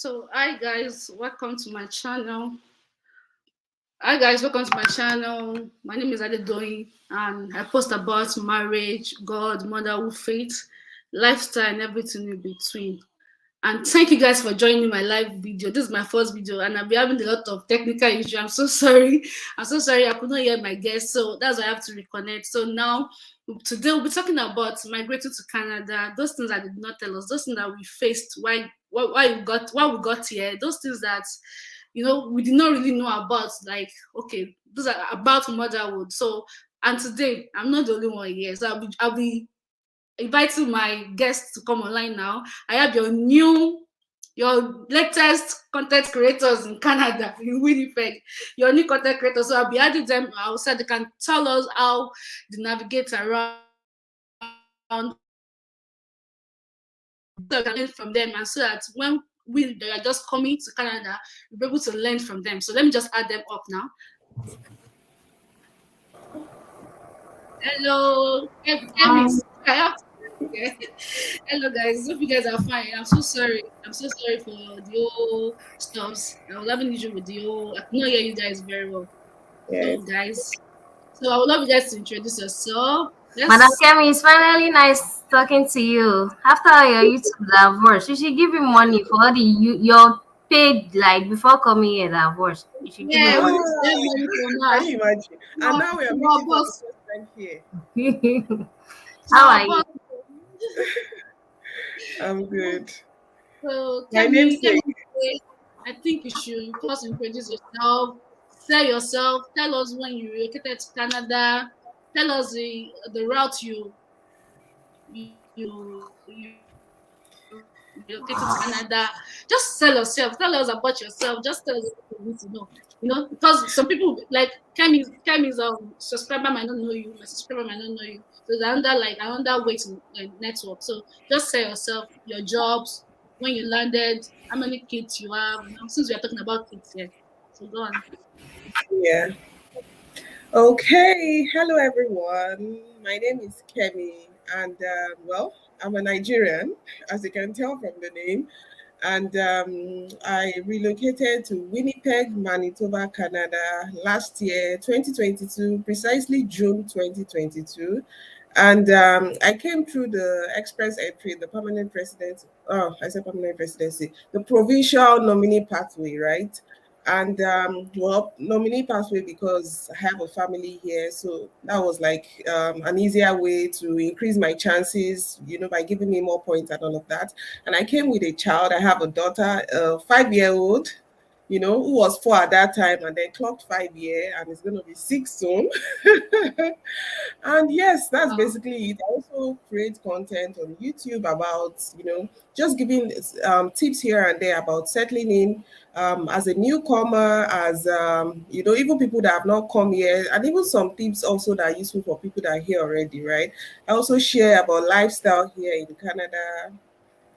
So, hi guys, welcome to my channel. Hi guys, welcome to my channel. My name is Adedoyin, and I post about marriage, God, motherhood, faith, lifestyle, and everything in between. And thank you guys for joining my live video. This is my first video, and I'll be having a lot of technical issues. I'm so sorry. I'm so sorry I could not hear my guest, so that's why I have to reconnect. So now, today we'll be talking about migrating to Canada. Those things that did not tell us, those things that we faced, why we got here, those things that we did not really know about. Like, okay, those are about motherhood. So, and today I'm not the only one here, so I'll be inviting my guests to come online now. I have your latest content creators in Canada, in Winnipeg, your new content creators. So I'll be adding them outside. They can tell us how they navigate around learn from them, and so that when they are just coming to Canada, we'll be able to learn from them. So let me just add them up now. Hello, Emmys. I have to. Okay. Hello, guys. Hope you guys are fine. I'm so sorry. I'm so sorry for the whole stops. I was having issue with the whole. I could not hear you guys very well. Yes. So, guys. So I would love you guys to introduce yourself. Madam Let's. Kemi, it's finally nice talking to you. After your YouTube divorce, you should give me money for all your paid like before coming here divorce. You should give me Yeah, we money. need to get Ah, money from can her. you imagine? And now we are Our meeting for the boss. first time here. How Our are you? boss. I'm good. So My Kemi, namesake. I think you should first introduce yourself, sell yourself, tell us when you relocated to Canada, tell us the route you relocated to Canada. Just sell yourself, tell us about yourself, just tell us what you need to know. Because some people like Kemi's subscriber might not know you, my subscriber might not know you. So it's another way to network. So just sell yourself, your jobs, when you landed, how many kids you have, since we are talking about kids here. So go on. Yeah. Okay. Hello, everyone. My name is Kemi, and well, I'm a Nigerian, as you can tell from the name. And I relocated to Winnipeg, Manitoba, Canada last year, 2022, precisely June 2022. And I came through the express entry, the permanent resident, oh, I said permanent residency, the provincial nominee pathway, right? And well, nominee pathway because I have a family here. So that was like an easier way to increase my chances, by giving me more points and all of that. And I came with a child. I have a daughter, a 5-year-old, who was 4 at that time and then clocked 5 year and is going to be 6 soon. And yes, that's Wow. basically it. I also create content on YouTube about, just giving tips here and there about settling in as a newcomer, as, even people that have not come here, and even some tips also that are useful for people that are here already, right? I also share about lifestyle here in Canada,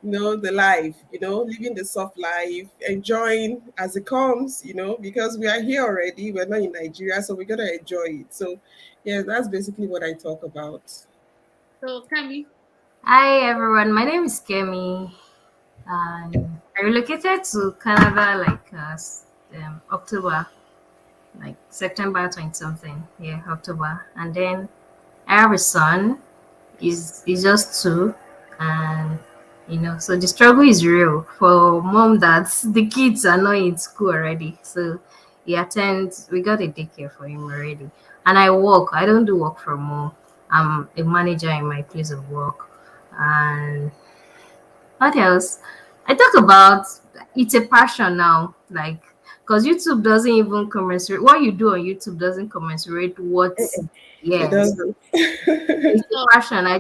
the life, living the soft life, enjoying as it comes, because we are here already. We're not in Nigeria, so we're going to enjoy it. So, yeah, that's basically what I talk about. So Kemi. Hi everyone, my name is Kemi. I relocated to Canada like October, like September 20 something. Yeah, October. And then I have a son. He's just two, and so the struggle is real for mom that the kids are not in school already. So he attends. We got a daycare for him already, and I work. I don't do work from home. I'm a manager in my place of work, and what else? I talk about it's a passion now, like because YouTube doesn't even commensurate what you do on YouTube doesn't commensurate what. It Yeah, so doesn't. it's So a passion. I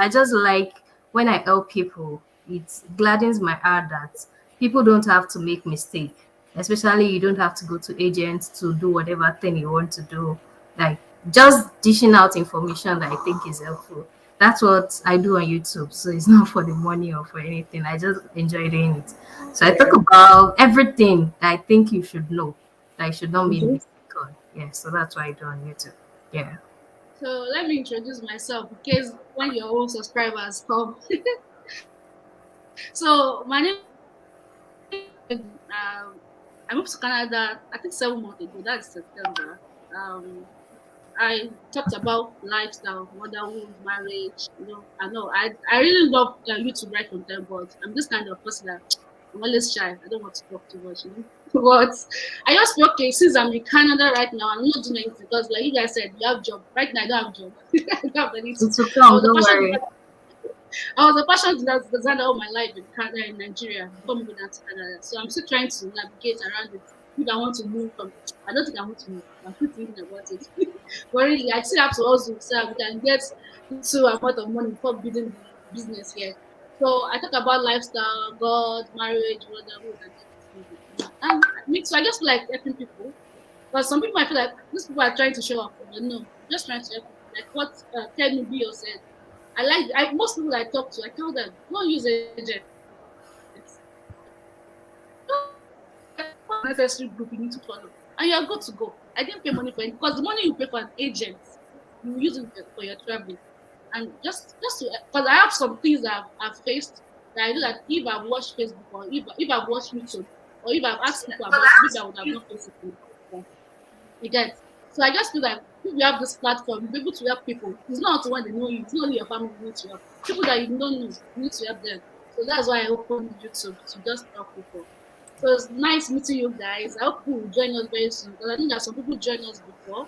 just like when I help people. It gladdens my heart that people don't have to make mistake. Especially you don't have to go to agents to do whatever thing you want to do. Like just dishing out information that I think is helpful. That's what I do on YouTube. So it's not for the money or for anything. I just enjoy doing it. So I talk Yeah. about everything that I think you should know. That you should not make Mhm. mistake on. Yeah. So that's what I do on YouTube. Yeah. so let me introduce myself in case when your own subscribers come. So my name is Kemi. I moved to Canada, I think 7 months ago. That's September. Um, I talked about lifestyle, motherhood, marriage. I know I really love YouTube right content, but I'm this kind of person that I'm always shy. I don't want to talk too much. But I just feel okay since I'm in Canada right now. I'm not doing anything because, like you guys said, you have job. Right now, I don't have job. I don't have anything. It will I come, was a don't fashion worry. I was a fashion designer all my life in Canada, in Nigeria, before moving down to Canada. So I'm still trying to navigate around it. If I want to move from, I don't think I want to move. I'm still thinking about it. But really, I still have to also so we can get little amount of money before building the business here. So I talk about lifestyle, God, marriage, motherhood, and everything. And me too. I just feel like helping people. But some people I feel like these people are trying to show off, but no, I'm just trying to help people. Like what Tell Me Bio said. Most people I talk to, I tell them, don't use agents. Necessary group you need to follow. And you're good to go. I didn't pay money for it because the money you pay for an agent, you use it for your travel. And just to because I have some things I've faced that I know that if I've watched Facebook or if I've watched YouTube or if I've asked people about it, maybe I would have not faced it before. You get. So I just feel like if you have this platform, you'll be able to help people. It's not only when they know you, it's not only your family you need to help. People that you don't know, you need to help them. So that's why I opened YouTube to just help people. So it's nice meeting you guys. I hope you will join us very soon because I think that some people joined us before,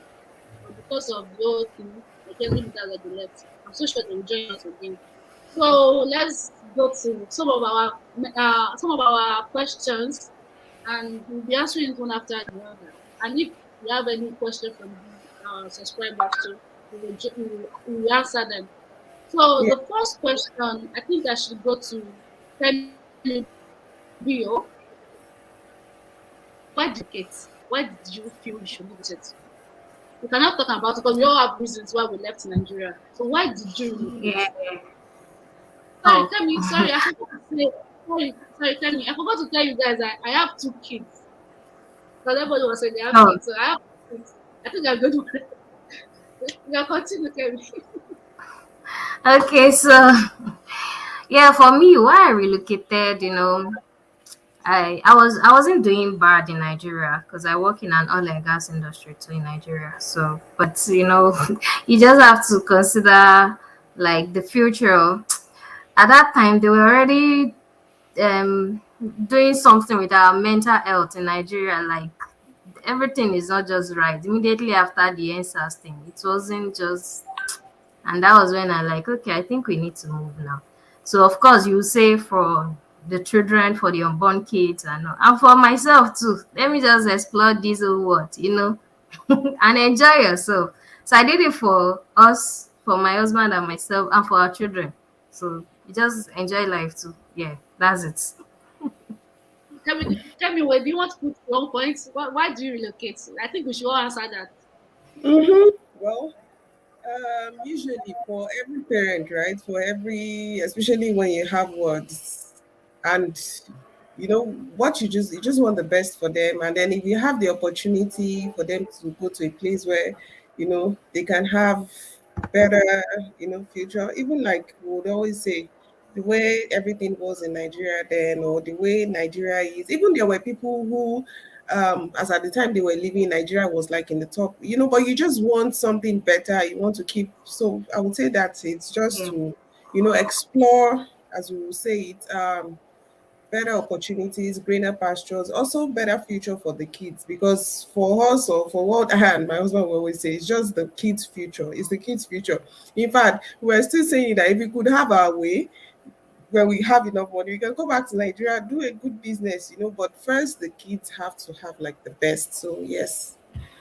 but because of the whole thing, they can't leave that they left. I'm so sure they will join us again. So let's go to some of our questions, and we'll be answering it one after the other. And if you have any question from the subscribers too, we will answer them. So Yeah. the first question, I think I should go to Femi Bio. Why did you relocate? Why did you feel you should relocate? We cannot talk about it because we all have reasons why we left Nigeria. So why did you relocate? Yeah. Sorry, Oh. tell me. Sorry, I forgot to say. Sorry, tell me. I forgot to tell you guys that I have 2 kids. Because everybody was saying they have Oh. kids, so I have 2 kids. I think I'm going to. You can continue, tell me. Okay, so yeah, for me, why I relocated, I wasn't doing bad in Nigeria because I work in an oil and gas industry too in Nigeria. So, but you just have to consider like the future. At that time, they were already um doing something with our mental health in Nigeria. Like everything is not just right. Immediately after the NSAS thing, it wasn't just, and that was when I like, okay, I think we need to move now. So of course you say for the children, for the unborn kids, and for myself too. Let me just explore this whole world, and enjoy yourself. So I did it for us, for my husband and myself, and for our children. So we just enjoy life too. Yeah, that's it. Tell me, where do you want to put 1 point? Why do you relocate? I think we should all answer that. Well, usually for every parent, right? For every, especially when you have words, and what you just want the best for them, and then if you have the opportunity for them to go to a place where they can have better future, even like we would always say the way everything was in Nigeria then, or the way Nigeria is. Even there were people who, as at the time they were living, Nigeria was like in the top, but you just want something better. You want to keep. So I would say that it's just Yeah, to, explore, as we will say it, better opportunities, greener pastures, also better future for the kids. Because for us, or for what I and my husband will always say, it's just the kids' future. It's the kids' future. In fact, we're still saying that if we could have our way, when we have enough money, we can go back to Nigeria, do a good business, but first the kids have to have like the best. So yes,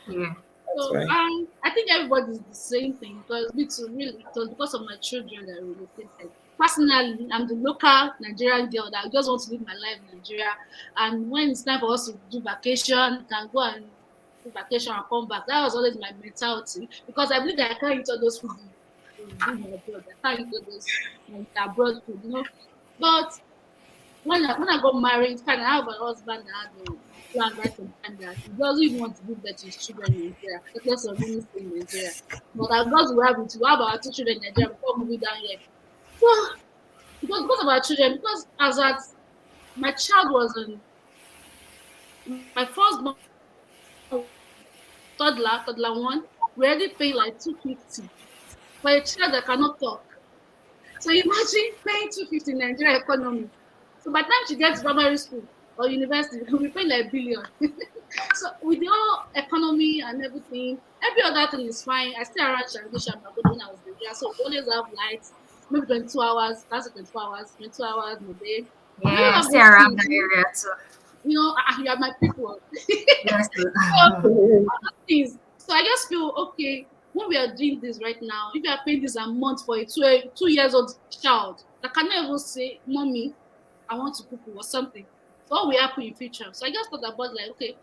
yeah, that's So right. I think everybody's the same thing because me too, really, it was because of my children that I relocated. Personally, I'm the local Nigerian girl that just want to live my life in Nigeria. And when it's time for us to do vacation, can go and do vacation and come back. That was always my mentality because I believe that I can't eat all those food in abroad. I can't eat all those abroad food. But when I got married, fine, I have a husband that had a plan right from time that he doesn't even want to give birth to his children in Nigeria, because of me staying in Nigeria. But I got to have it to have our 2 children in Nigeria before moving down here. So because of our children, because as at my child was in My firstborn toddler one, we already pay like 250 for a child that cannot talk. So imagine paying 250 in Nigeria economy. So by the time she gets to primary school or university, we pay like billion. So with the whole economy and everything, every other thing is fine. I stay around Shangisha when I was in Nigeria, so we always have lights, maybe 22 hours, that's 24 hours, 22 hours in a day. We don't Yeah, have stay those around things, the area too. you are my people. Yes. So other things. So I just feel okay when we are doing this right now. If you are paying this a month for a 2 years old child that cannot even say, "Mommy, I want to cook" or something. So what will happen in future? So I just thought about like, okay,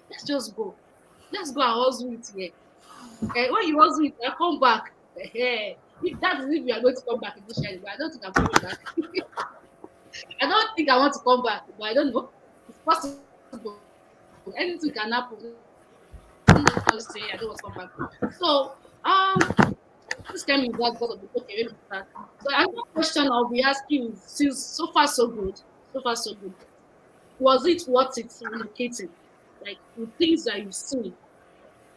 let's just go. Let's go and hustle it here. When you hustle it, I come back. If that is if we are going to come back initially, but I don't think I'm coming back. I don't think I want to come back, but I don't know. It's possible. Anything can happen. Let me not say I don't want to come back. So this came in that because of the okay, let me start. So another question I'll be asking is since so far so good, was it worth it relocating? Like the things that you've seen,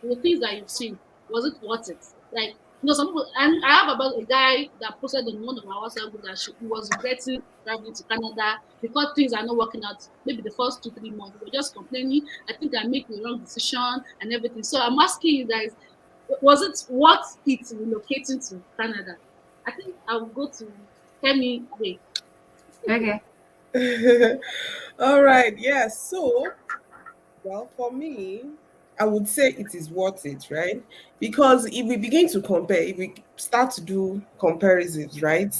was it worth it? Like some people, and I have about a guy that posted on one of my WhatsApp group that he was regretting traveling to Canada because things are not working out. Maybe the first 2 3 months, we were just complaining. I think I make the wrong decision and everything. So I'm asking you guys, was it worth it relocating to Canada? I think I will go to Kemi Way. Okay. All right. Yes. So, well, for me, I would say it is worth it, right? Because if we begin to compare, if we start to do comparisons, right?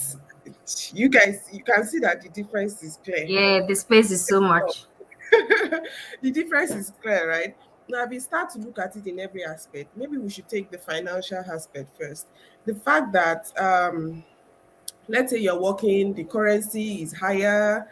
You guys, you can see that the difference is clear. Yeah, the space is so much. The difference is clear, right? Now, if we start to look at it in every aspect, maybe we should take the financial aspect first. The fact that let's say you're working, the currency is higher.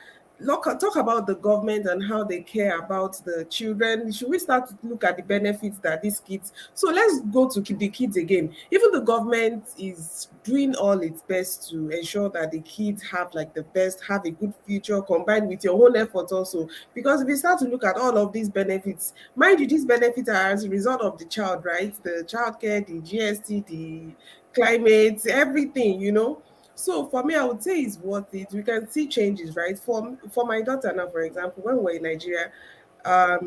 Talk about the government and how they care about the children. Should we start to look at the benefits that these kids? So let's go to the kids again. Even the government is doing all its best to ensure that the kids have like the best, have a good future combined with your own effort also. Because if you start to look at all of these benefits, mind you, these benefits are as a result of the child, right? The childcare, the GST, the climate, everything, so for me, I would say it's worth it. We can see changes, right? For my daughter now, for example, when we were in Nigeria,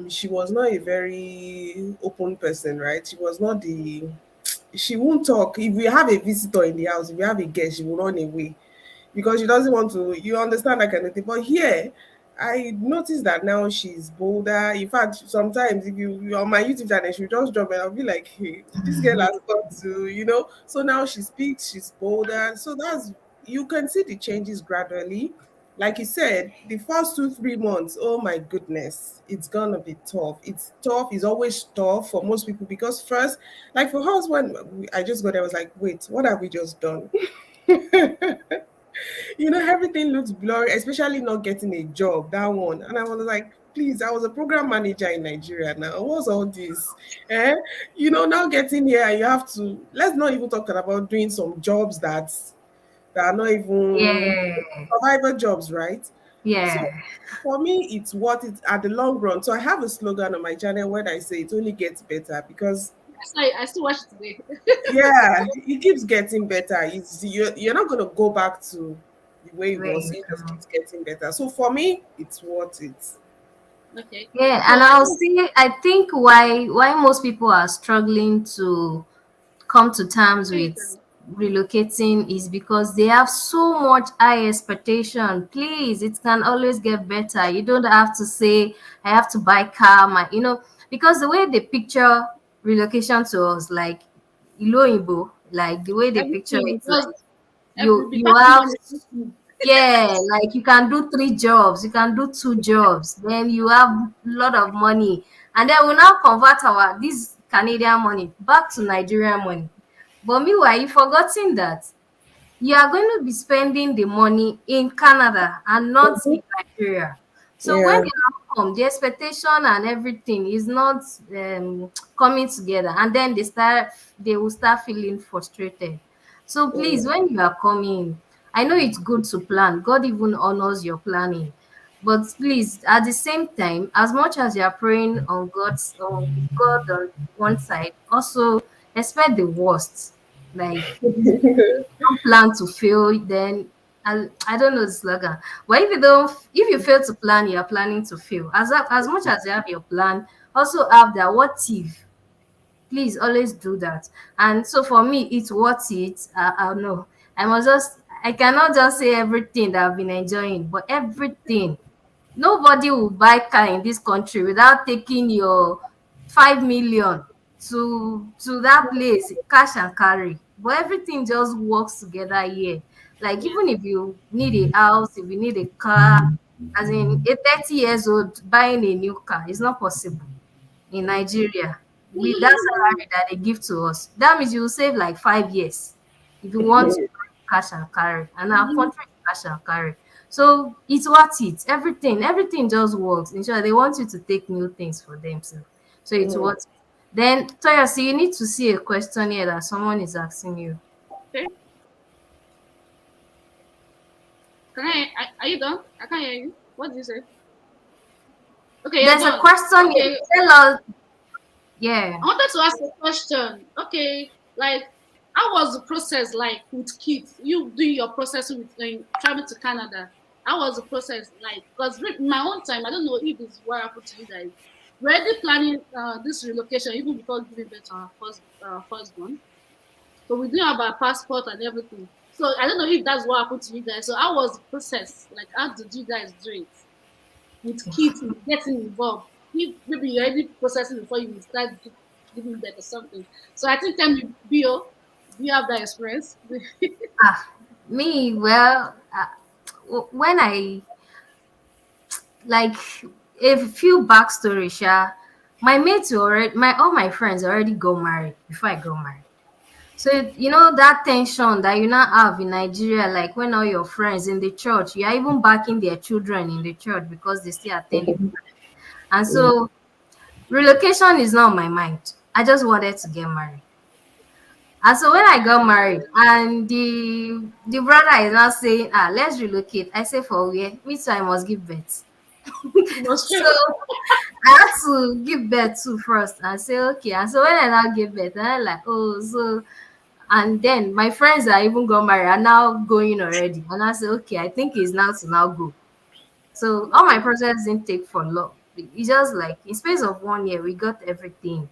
she was not a very open person, right? She won't talk. If we have a visitor in the house, if we have a guest, she will run away because she doesn't want to, you understand that kind of thing. But here, I noticed that now she's bolder. In fact, sometimes if you're on my YouTube channel, she'll just drop and I'll be like, hey, this girl has got to. So now she speaks, she's bolder. So you can see the changes gradually. Like you said, the first 2 3 months, oh my goodness, it's gonna be tough. It's tough, it's always tough for most people because first, like for us, when I just got there, I was like, wait, what have we just done? Everything looks blurry, especially not getting a job, that one. And I was like, please, I was a program manager in Nigeria now. What's all this? Eh? Now getting here, you have to, let's not even talk about doing some jobs that are not even Yeah. survivor jobs, right? So Yeah. for me, it's what it's at the long run. So I have a slogan on my channel where I say it only gets better because I still watch it today. yeah, it keeps getting better. You're not gonna go back to the way it was. Wait. It just keeps getting better. So for me, it's worth it. Okay. Yeah, So and I I'll think see. I think why most people are struggling to come to terms with relocating is because they have so much high expectation. Please, it can always get better. You don't have to say I have to buy car, because the way they picture relocation to us, like Iloibo, like the way they picture everything it, just like every you the you party have, money. Everything. yeah, like you can do 3 jobs, you can do 2 jobs, then you have a lot of money, and then we now convert our this Canadian money back to Nigerian money. But meanwhile, you forgotten that you are going to be spending the money in Canada and not in Mhm. Nigeria. So when Yeah. they now come, the expectation and everything is not coming together, and then they will start feeling frustrated. So please, Mm. when you are coming, I know it's good to plan. God even honors your planning, But please, at the same time, as much as you are praying on with God on one side, also expect the worst. Like, don't plan to fail, then I don't know the slogan. But if you fail to plan, you are planning to fail. As much as you have your plan, also have that what if. Please always do that. And so for me, it's worth it. I know. I cannot just say everything that I've been enjoying, but everything. Nobody will buy car in this country without taking your 5 million to that place, cash and carry. But everything just works together here. Like, Yeah. even if you need a house, if you need a car, as in a 30 years old buying a new car, it's not possible in Nigeria with that salary that they give to us. That means you will save like 5 years if you want to buy cash and carry. And our Mhm. country is cash and carry. So it's worth it. Everything just works. In short, they want you to take new things for themselves. So it's worth it. Then Toyosi, you need to see a question here that someone is asking you. Okay. Are you done? I can't hear you. What did you say? Okay, you're There's a done. question here. Okay, Tell us, yeah. I wanted to ask a question. Okay, like, how was the process like with kids? You doing your process with traveling to Canada. How was the process like? Because in my own time, I don't know if it's what happened to you guys. We're already planning this relocation even before giving birth to our firstborn. So we didn't have our passport and everything. So I don't know if that's what happened to you guys. So how was the process? Like, how did you guys do it with kids getting involved? If maybe you're already processing before you start giving birth or something. So I think tell me, Bio, do you have that experience? Ah, me, well, when I like a few backstory, sha. My all my friends already got married before I got married. So you know that tension that you now have in Nigeria, like when all your friends in the church, you are even backing their children in the church because they still attend you. And so relocation is not on my mind. I just wanted to get married. And so when I got married and the brother is now saying, let's relocate. I say for where? Me too, I must give birth. You must So fail. I had to give birth to first and say, okay. And so when I now give birth, and I'm like, oh, so, and then my friends that even got married are now going already. And I say, okay, I think it's now to now go. So all my Okay. process didn't take for long. It's just like in space of 1 year, we got everything.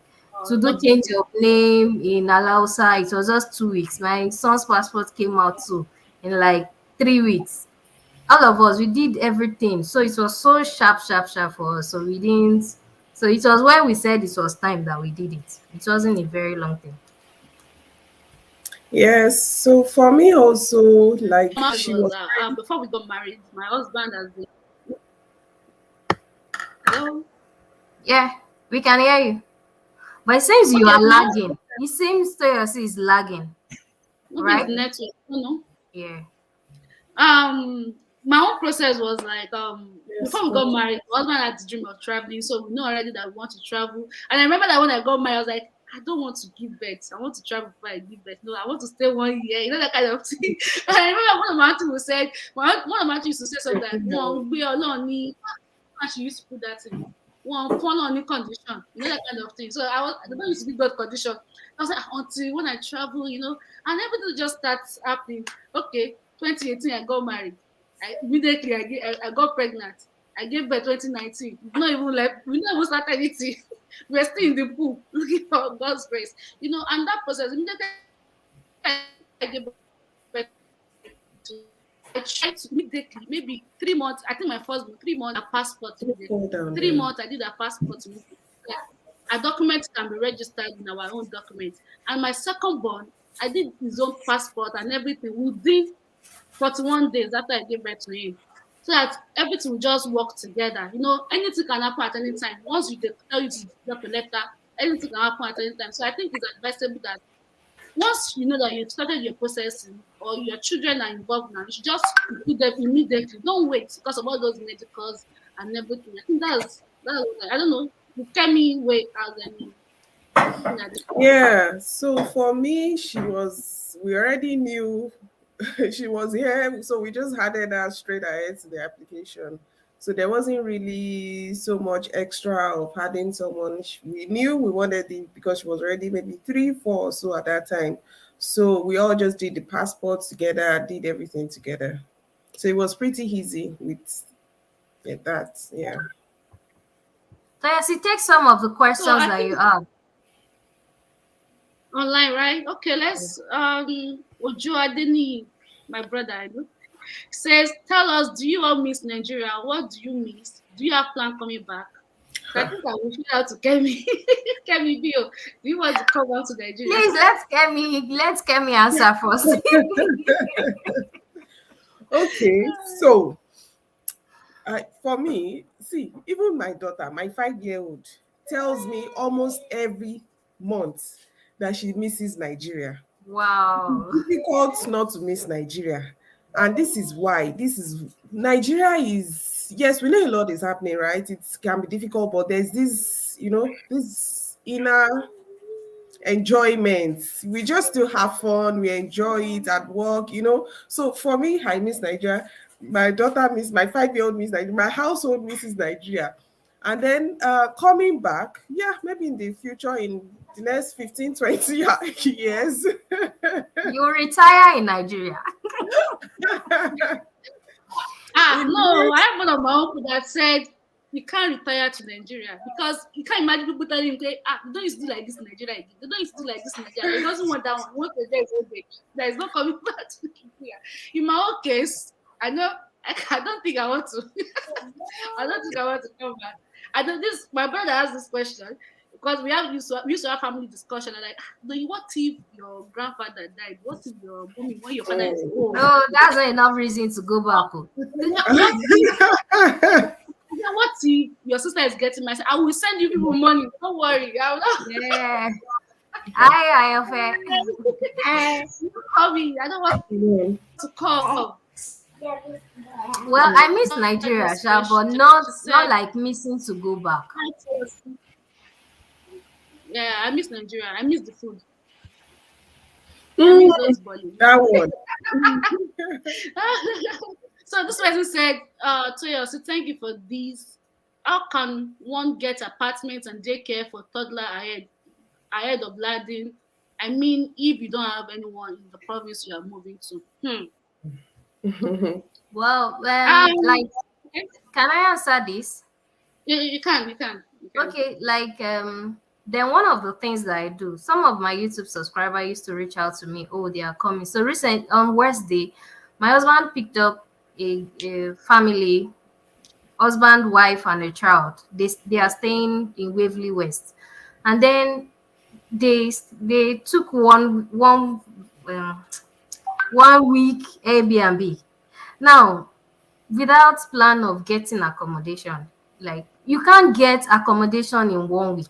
To do Not big. change of name in Alausa, it was just 2 weeks. My son's passport came out too in like 3 weeks. All of us, we did everything. So it was so sharp, sharp, sharp for us. So we didn't. So it was when we said it was time that we did it. It wasn't a very long thing. Yes, so for me also, like Mine she was was before we got married. My husband has been. Hello. Yeah, we can hear you. But it seems you Okay, are my lagging. It seems Toyosi is lagging, maybe it's right? network. I don't know. Yeah. My own process was like yes, before we got married, my husband had the dream of traveling, so we know already that we want to travel. And I remember that when I got married, I was like, I don't want to give birth. I want to travel before I give birth. No, I want to stay 1 year. You know that kind of thing. And I remember one of my aunties said, one of my aunties used to say something like, "One, we alone need." And she used to put that in. One fall on new condition, you know that kind of thing. So the don't used to be good condition. I was like, until when I travel, and everything just starts happening. Okay, 2018, I got married. Immediately I got pregnant. I gave birth 2019. We not even started anything. We're still in the pool looking for God's grace. And that process, immediately I gave birth to I tried to immediately, maybe 3 months. I think my first 3 months, a passport immediately. fall down Three there. months, I did a passport immediately. Like, our documents can be registered in our own documents. And my second born, I did his own passport and everything within 41 days after I gave birth to him. So that everything will just work together. Anything can happen at any time. Once you tell you to drop a letter, anything can happen at any time. So I think it's advisable that once you know that you've started your processing or your children are involved now, you should just do them immediately. Don't wait because of all those medicals and everything. I think I don't know. The Kemi way as any thing I did. Yeah, so for me, we already knew she was here, so we just added her straight ahead to the application. So there wasn't really so much extra of having someone. We knew we wanted it because she was already maybe 3, 4 or so at that time. So we all just did the passports together, did everything together. So it was pretty easy with that. Yeah. So yes, it takes some of the So questions I that you think have. online, right? Okay, let's Ojo Adeni, my brother, I know, says, tell us, do you all miss Nigeria? What do you miss? Do you have plan coming back? So I think I will shout out to Kemi. Kemi Bio, do you want to come back to Nigeria? Please let Kemi answer first. Okay. So for me, see, even my daughter, my 5-year-old, tells me almost every month that she misses Nigeria. Wow. Difficult not to miss Nigeria. And this is why. This is Nigeria is, yes, we know a lot is happening, right? It can be difficult, but there's this, this inner enjoyment. We just still have fun. We enjoy it at work. So for me, I miss Nigeria. My daughter miss my 5-year-old miss Nigeria. My household misses Nigeria. And then coming back, yeah, maybe in the future, in the next 15, 20 years. You retire in Nigeria. In No, I the have one of my uncle that said he can't retire to Nigeria because you can't imagine people telling him, you don't used to do like this in Nigeria again. They don't used to do like this in Nigeria. He doesn't want that one. He wants Nigeria is old age. There is no coming back to Nigeria. In my own case, I know I don't think I want to. I don't think I want to come back. I know this. My brother asked this question because we used to have family discussion. And like, what if your grandfather died? What if your mommy, when your father is old? No, that's not enough reason to go back. Oh. What if your sister is getting married? I will send you people money. Don't worry. I will not Yeah. I am fair. call me. I don't want to call. Well, I miss Nigeria, This sha, but question. not She not said, like missing to go back. yeah, I miss Nigeria. I miss the food. I Mm, miss those bowling. that one. So this person said, Toyo, so thank you for this. How can one get apartments and daycare for toddler ahead of landing? I mean, if you don't have anyone in the province you are moving to. Well, Um, like, can I answer this? you can. Okay, like then one of the things that I do, some of my YouTube subscribers used to reach out to me, oh, they are coming. So recent on Wednesday, my husband picked up a family, husband, wife, and a child. They are staying in Waverly West. And then they took uh, 1 week Airbnb. Now, without plan of getting accommodation, like you can't get accommodation in 1 week.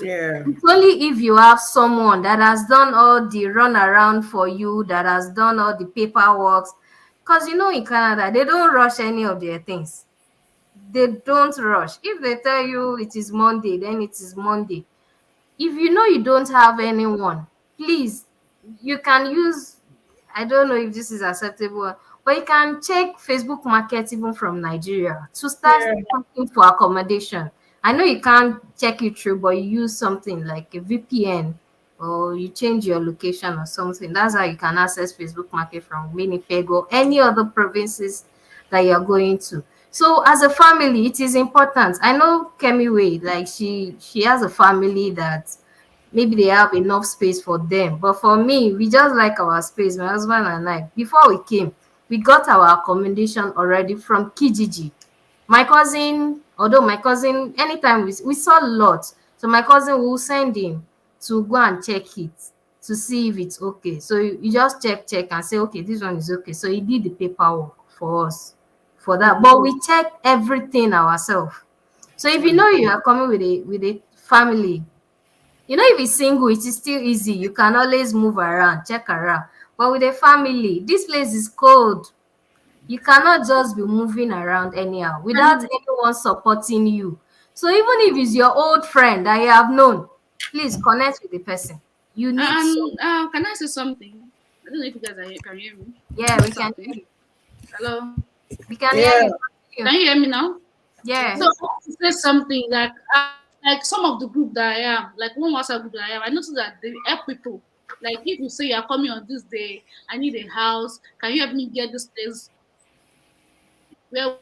Yeah. It's only if you have someone that has done all the run around for you, that has done all the paperwork. Because in Canada, they don't rush any of their things. They don't rush. If they tell you it is Monday, then it is Monday. If you know you don't have anyone, please, you can use, I don't know if this is acceptable, but you can check Facebook Market even from Nigeria to start Yeah. looking for accommodation. I know you can't check it through, but you use something like a VPN, or you change your location or something. That's how you can access Facebook Market from Winnipeg or any other provinces that you're going to. So as a family, it is important. I know Kemi Way, like she has a family that maybe they have enough space for them. But for me, we just like our space, my husband and I. Before we came, we got our accommodation already from Kijiji. My cousin, although my cousin, anytime we saw lots, so my cousin will send him to go and check it to see if it's okay. So you just check and say, okay, this one is okay. So he did the paperwork for us for that. But we check everything ourselves. So if you know you are coming with a family, if it's single, it is still easy. You can always move around, check around. But with a family, this place is cold. You cannot just be moving around anyhow without And anyone supporting you. So even if it's your old friend that you have known, please connect with the person. You need some. can I say something? I don't know if you guys can hear me. Can Yeah, I say we can hear something? you. Hello. We can hear Yeah. you. you. Can you hear me now? Yeah. So I want to say something like some of the group that I am, like one WhatsApp group that I am, I noticed that they help people. Like if you say you're coming on this day, I need a house. Can you help me get this place where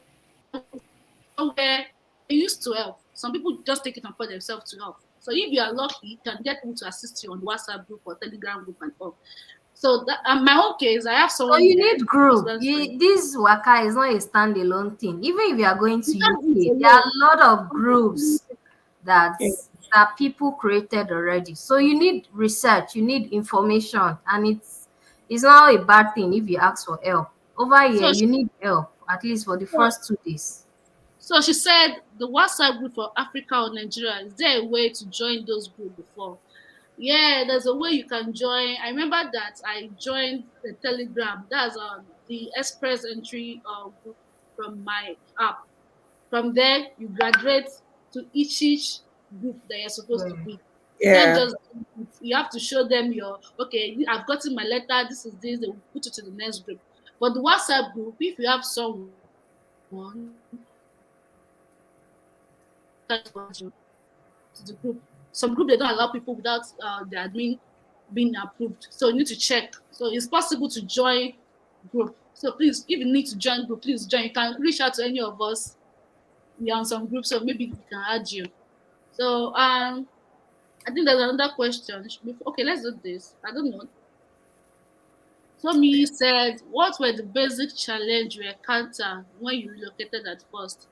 where they used to help. Some people just take it upon themselves to help. So if you are lucky, you can get people to assist you on WhatsApp group or Telegram group and all. So that my own case, I have So someone you there, need my group. husband's friend. This waka is not a standalone thing. Even if you are going You to can't do it UK, there are alone. a lot of groups that Yeah. people created already. So you need research, you need information, and it's not a bad thing if you ask for help. Over here, So you need help at least for the so, first 2 days. so she said the WhatsApp group for Africa or Nigeria, is there a way to join those groups before? Yeah, there's a way you can join. I remember that I joined the Telegram. That's the express entry group from my app. From there, you graduate to each group that you're supposed to Yeah. be. You can't Yeah. just you have to show them your okay, I've gotten my letter, this is this, they will put you to the next group. But the WhatsApp group, if you have someone, to the group. Some group they don't allow people without the admin being approved. So you need to check. So it's possible to join group. So please, if you need to join group, please join. You can reach out to any of us. We are on some groups, so maybe we can add you. So I think there's another question. Okay, let's do this. I don't know. Tommy said, "What were the basic challenge you encountered when you relocated at first?"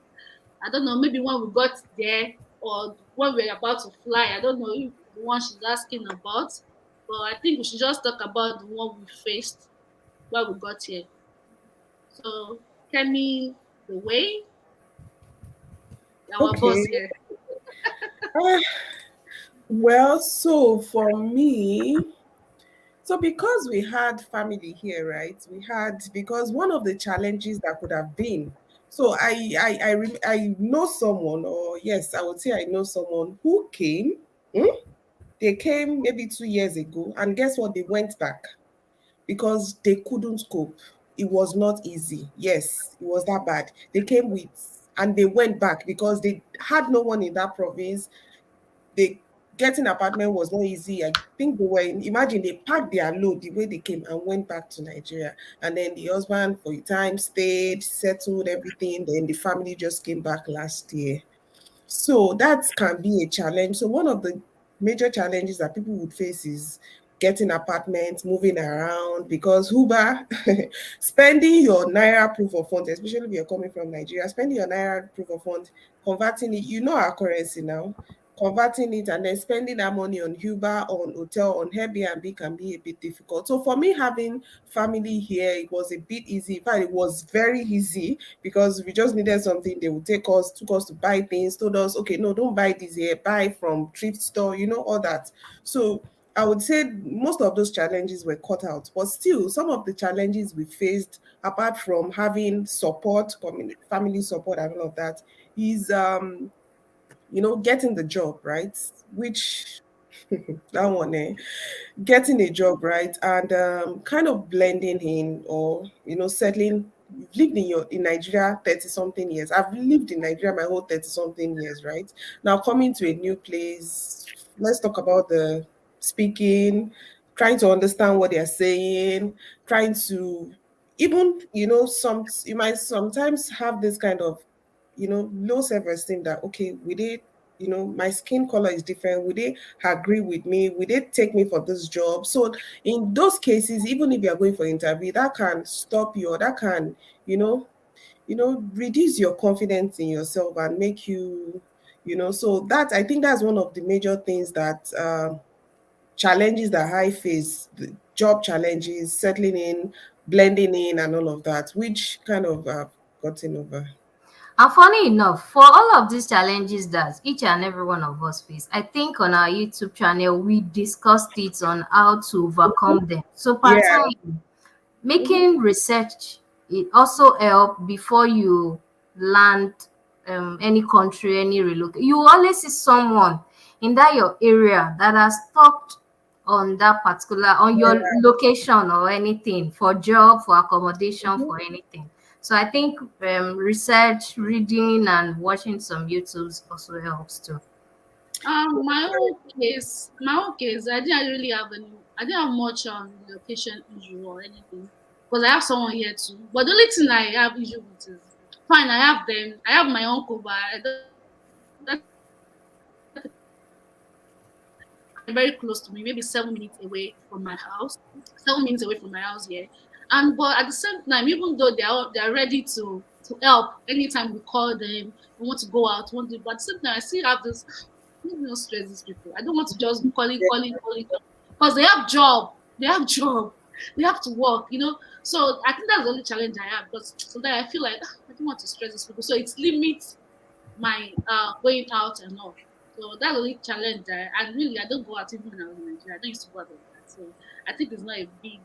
I don't know. Maybe when we got there or when we were about to fly. I don't know if the one she's asking about, but I think we should just talk about the one we faced when we got here. So, Kemi, the way our boss Okay. here. Ah, well, so for me, so because we had family here, right? We had because one of the challenges that could have been. So I know someone, or yes, I would say I know someone who came. They came maybe 2 years ago, and guess what? They went back because they couldn't cope. It was not easy. Yes, it was that bad. They came with, and they went back because they had no one in that province. They getting apartment was not easy. I think they were imagine they packed their load the way they came and went back to Nigeria. And then the husband for a time stayed, settled everything. Then the family just came back last year. So that can be a challenge. So one of the major challenges that people would face is getting apartments, moving around because Uber, spending your naira proof of funds, especially if you're coming from Nigeria, spending your naira proof of funds, converting it, you know our currency now, converting it and then spending that money on Uber, on hotel, on Airbnb can be a bit difficult. So for me, having family here, it was a bit easy. In fact, it was very easy because we just needed something. They would took us to buy things, told us, okay, no, don't buy this here, buy from thrift store, all that. So I would say most of those challenges were cut out, but still, some of the challenges we faced, apart from having support, family support, and all of that, is getting the job right, which that one, getting a job right, and kind of blending in or settling. You've lived in Nigeria 30 something years. I've lived in Nigeria my whole 30 something years, right? Now coming to a new place, let's talk about the speaking, trying to understand what they're saying, trying to even you might sometimes have this kind of low self-esteem that okay, we did my skin color is different. Would they agree with me? Would they take me for this job? So in those cases, even if you're going for interview, that can stop you or that can, reduce your confidence in yourself and make you, so that I think that's one of the major things that challenges that I face, the job challenges, settling in, blending in and all of that, which kind of gotten over. And funny enough, for all of these challenges that each and every one of us face, I think on our YouTube channel we discussed it on how to overcome them. So part Yeah. time, Mhm. making research, it also help before you land any country, any relocate. You always see someone in that your area that has talked on that particular on your Yeah. location or anything for job, for accommodation, Mhm. for anything. So I think research, reading, and watching some YouTubes also helps too. My own case, I didn't really have any. I didn't have much relocation issue or anything because I have someone here too. But the only thing I have issue with is fine. I have them. I have my uncle, but I don't think very close to me, maybe 7 minutes away from my house. 7 minutes away from my house here. And but at the same time, even though they are ready to help anytime we call them, we want to go out, want to, but at the same time, I still have this. Let me not stress these people. I don't want to just be calling, because they have job, they have job, they have to work, So I think that's the only challenge I have because sometimes I feel like I don't want to stress these people, so it limits my going out and all. So that's the only challenge that and really I don't go out even when I was in Nigeria. I don't used to go out like that. So I think it's not a big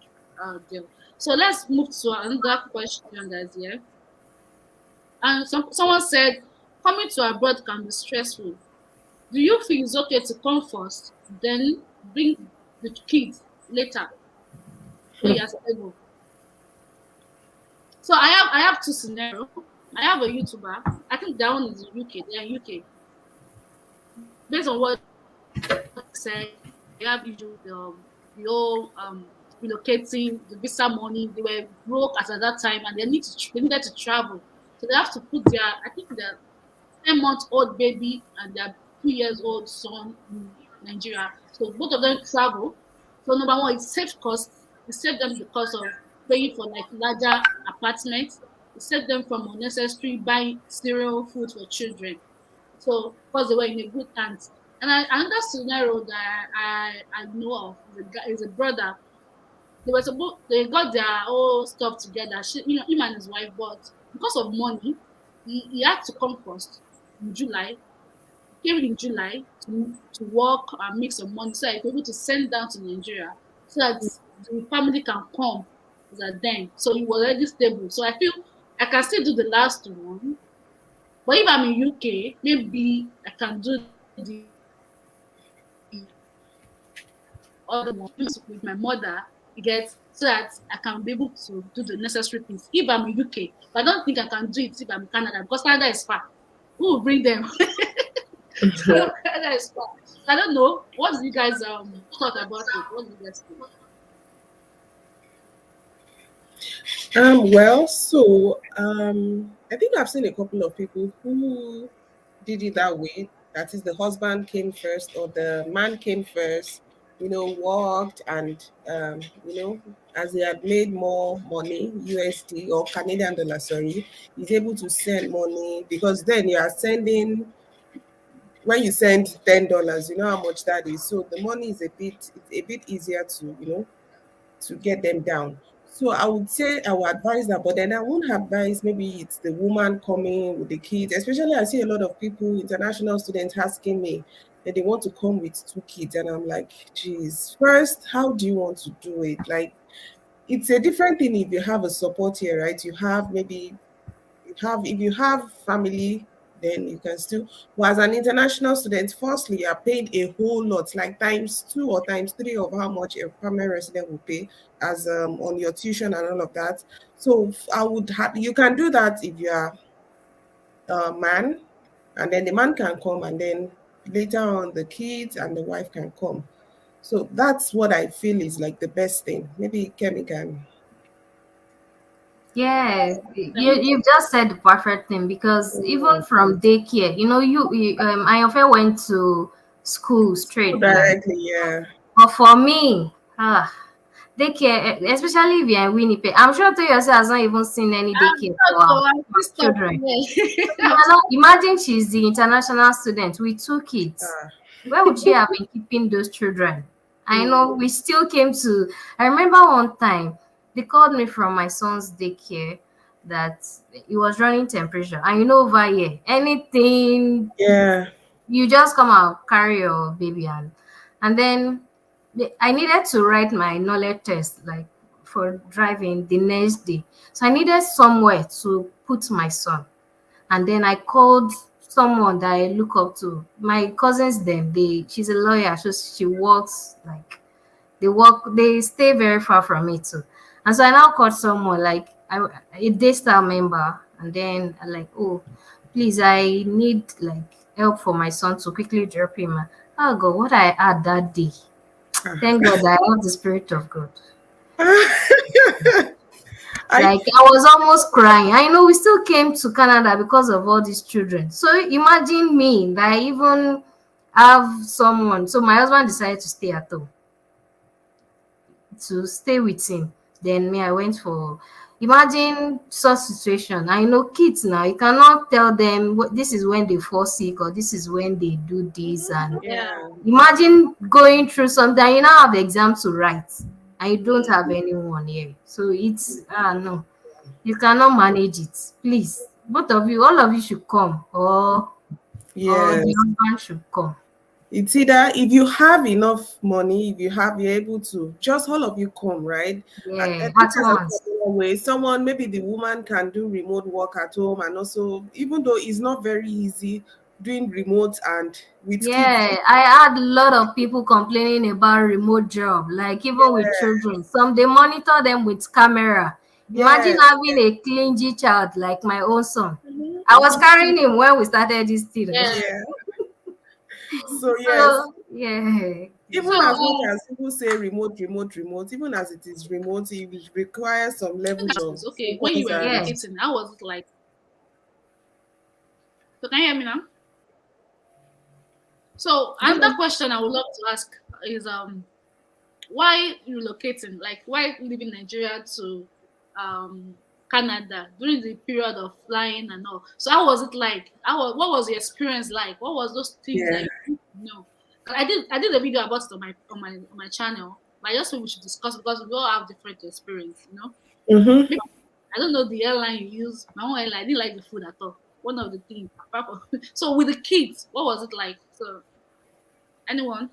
deal. So let's move to another question that's here. And someone said coming to abroad can be stressful. Do you feel it's okay to come first, then bring the kids later when you're stable? So I have two scenarios. I have a YouTuber. I think that one is in UK. They're in UK. Based on what they said, they have issue with the whole relocating, the visa money. They were broke at that time, and they needed to travel. So they have to put their I think their 10-month-old baby and their 2 years old son in Nigeria. So both of them travel. So number one, it saves costs. It saves them the cost of paying for like larger apartments. It saves them from unnecessary buying cereal food for children. So because they were in a good hands. And another scenario that I know of is a brother. They got their whole stuff together. Him and his wife, but because of money, he had to come first in July. Came in July to work and make some money so I could able to send down to Nigeria so that the family can come at then. So he was already stable. So I feel I can still do the last one. But if I'm in UK, maybe I can do the other one with my mother, you get, so that I can be able to do the necessary things. If I'm in UK, but I don't think I can do it if I'm in Canada because Canada is far. Who will bring them? Canada is far. I don't know. What do you guys thought about it? What do you guys think? I think I've seen a couple of people who did it that way. That is, the husband came first or the man came first, worked and, as he had made more money, USD or Canadian dollar, sorry, he's able to send money because then you are sending, when you send $10, you know how much that is. So the money is a bit easier to, to get them down. So I would say I would advise that, but then I won't advise maybe it's the woman coming with the kids. Especially I see a lot of people, international students asking me that they want to come with 2 kids. And I'm like, geez, first, how do you want to do it? Like, it's a different thing if you have a support here, right? You have maybe if you have family, then you can still. Well, as an international student, firstly, you're paid a whole lot, like times two or times three of how much a permanent resident will pay as on your tuition and all of that. So I would have you can do that if you are a man, and then the man can come, and then later on the kids and the wife can come. So that's what I feel is like the best thing. Maybe Kemi can. Yeah, you just said the perfect thing because even from daycare, I often went to school straight, like, Directly, yeah. but for me, daycare, especially if you're in Winnipeg, I'm sure to yourself has not even seen any daycare for I'm pissed off. children. Yeah. Imagine she's the international student with 2 kids. Ah, Where would she have been keeping those children? I know we still came to. I remember one time they called me from my son's daycare that he was running temperature, and over here, anything yeah. you just come out, carry your baby, and then I needed to write my knowledge test like for driving the next day, so I needed somewhere to put my son. And then I called someone that I look up to. My cousins, she's a lawyer, so she works like they stay very far from me too. And so I now called someone like a Daystar member, and then I like, oh, please, I need like help for my son to quickly drop him. Oh God, what I had that day. Thank God I have the Spirit of God. I Like I was almost crying. I know we still came to Canada because of all these children. So imagine me that I even have someone. So my husband decided to stay at home to stay with him. Then me, I went for. Imagine such situation. I know kids now. You cannot tell them this is when they fall sick or this is when they do this. And Yeah. yeah. imagine going through something. You now have exams to write, and you don't have anyone here. So it's no, you cannot manage it. Please, both of you, all of you should come, or the Yes. husband should come. It's either if you have enough money, if you're able to, just all of you come, right? I Yeah, think at there's once. another way. Someone, maybe the woman can do remote work at home, and also, even though it's not very easy doing remote and with kids. Yeah, I had a lot of people complaining about remote job, like even with children. Some they monitor them with camera. Yeah, Imagine having a clingy child like my own son. Mhm. I was carrying him when we started this thing. Yeah. yeah. So yes, So yeah, So, even as much as people say remote, remote, remote, even as it is remote, it requires some levels of okay, when you focus were and yeah. relocating, how was it like? So, can you hear me now? So, another question I would love to ask is why relocating? Like, why leaving Nigeria to um Canada during the period of flying and all? So, how was it like? What was the experience like? What was those things that yeah. you didn't know? 'Cause I did a video about it on my channel, but I just think we should discuss because we all have different experience. Mm-hmm. Maybe I don't know the airline you use. My own airline, I didn't like the food at all. One of the things. Apart from, so with the kids, what was it like? So anyone?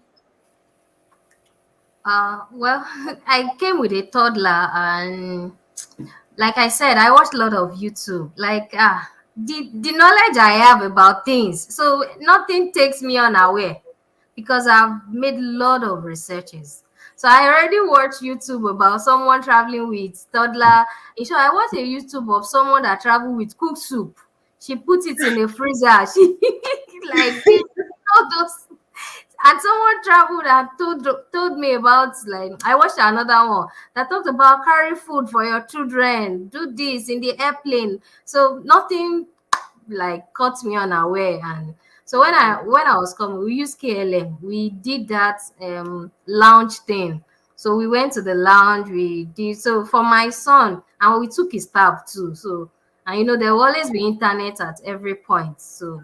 Well, I came with a toddler, and like I said, I watched a lot of YouTube. Like the knowledge I have about things, so nothing takes me unaware because I've made a lot of researches. So I already watched YouTube about someone traveling with toddler. In short, I watched a YouTube of someone that traveled with cooked soup. She put it in a freezer. She like this, all those, and someone traveled and told me about, like, I watched another one that talked about carry food for your children, do this in the airplane. So nothing like caught me unaware. And so when I was coming, we used KLM. We did that lounge thing. So we went to the lounge. We did so for my son, and we took his tab too. So, and there will always be internet at every point. So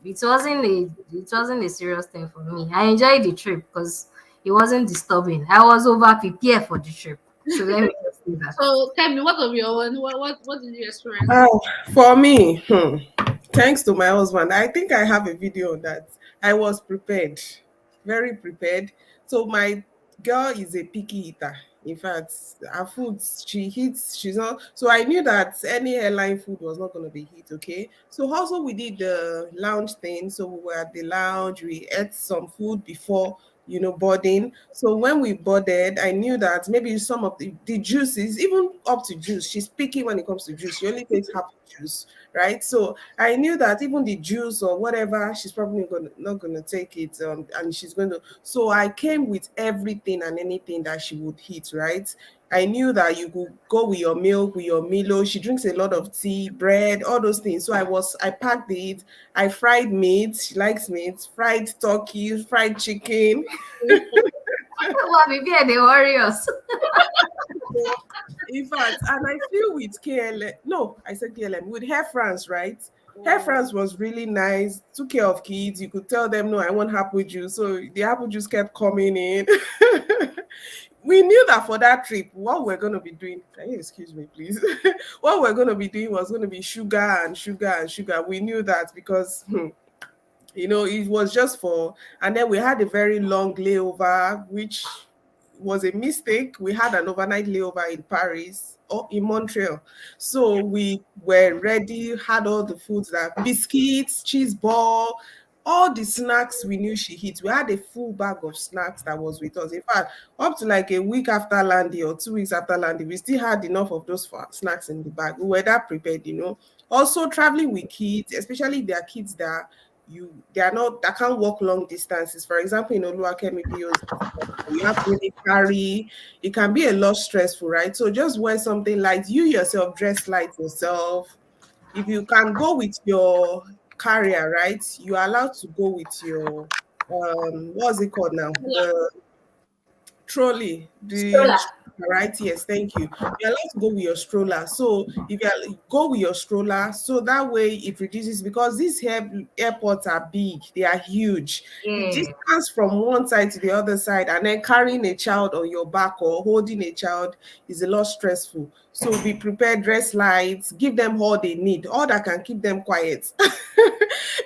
it wasn't a serious thing for me. I enjoyed the trip because it wasn't disturbing. I was over prepared for the trip. So let me just say that. So tell me, what of your own? What did you experience? Oh, for me, thanks to my husband, I think I have a video on that. I was prepared, very prepared. So my girl is a picky eater. In fact, her food she eats. She's not. So I knew that any airline food was not going to be hit. Okay. So also we did the lounge thing. So we were at the lounge. We ate some food before boarding. So when we boarded, I knew that maybe some of the juices, even up to juice, she's picky when it comes to juice. She only takes half juice, right? So I knew that even the juice or whatever, she's probably not gonna take it, and she's going to. So I came with everything and anything that she would eat, right? I knew that you could go with your milk, with your Milo. She drinks a lot of tea, bread, all those things. So I packed it. I fried meat. She likes meat. Fried turkey, fried chicken. Well, maybe are the warriors. In fact, and I feel with KLM, no, I said KLM, with Air France, right? Air Oh, France was really nice, took care of kids. You could tell them, no, I want apple juice. So the apple juice kept coming in. We knew that for that trip, what we're going to be doing, can you excuse me, please? What we're going to be doing was going to be sugar and sugar and sugar. We knew that because it was just for, and then we had a very long layover, which was a mistake. We had an overnight layover in Paris or in Montreal. So we were ready, had all the foods, that biscuits, cheese ball, all the snacks we knew she hit. We had a full bag of snacks that was with us. In fact, up to like a week after landing or 2 weeks after landing, we still had enough of those snacks in the bag. We were that prepared, you know. Also, traveling with kids, especially if they are kids that they are not that can't walk long distances. For example, in Oluwakemi PO's, you have to really carry. It can be a lot stressful, right? So just wear something light. You yourself dress light yourself. If you can go with your carrier, right? You are allowed to go with your what's it called now? The trolley, the Stroller. right? Yes, thank you. You're allowed to go with your stroller. So if go with your stroller, so that way it reduces because these airports are big, they are huge. The Yeah. distance from one side to the other side, and then carrying a child on your back or holding a child is a lot stressful. So be prepared, dress lights, give them all they need, all that can keep them quiet.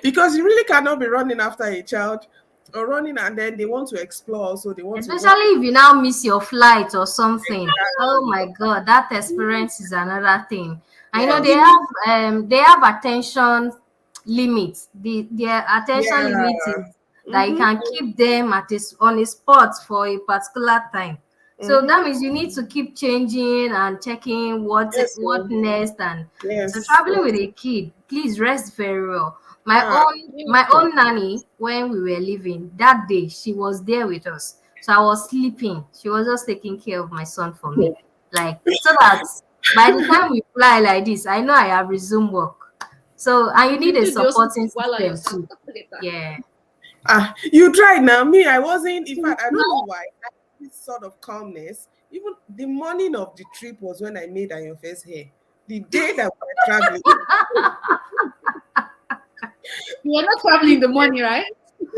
Because you really cannot be running after a child or running and then they want to explore, so they want to walk. Especially if you now miss your flight or something. Oh Exactly. my god, that experience is another thing. I know Yes. they have attention limits. Their attention Yeah. limit is that you Mm-hmm. can keep them on a spot for a particular time. So Mm-hmm. that means you need to keep changing and checking Yes. what next. And so Yes. traveling with Yes. a kid, please rest very well. Ah. My own nanny, when we were leaving that day, she was there with us. So I was sleeping. She was just taking care of my son for me. Like, so that by the time we fly like this, I know I have resumed work. So, and you need You a do the also supporting while system yourself. too. Yeah. You tried now. Me, I wasn't. In fact, I don't know No, why. I had this sort of calmness. Even the morning of the trip was when I made your first hair. The day that we were traveling. you are not traveling in the morning, right?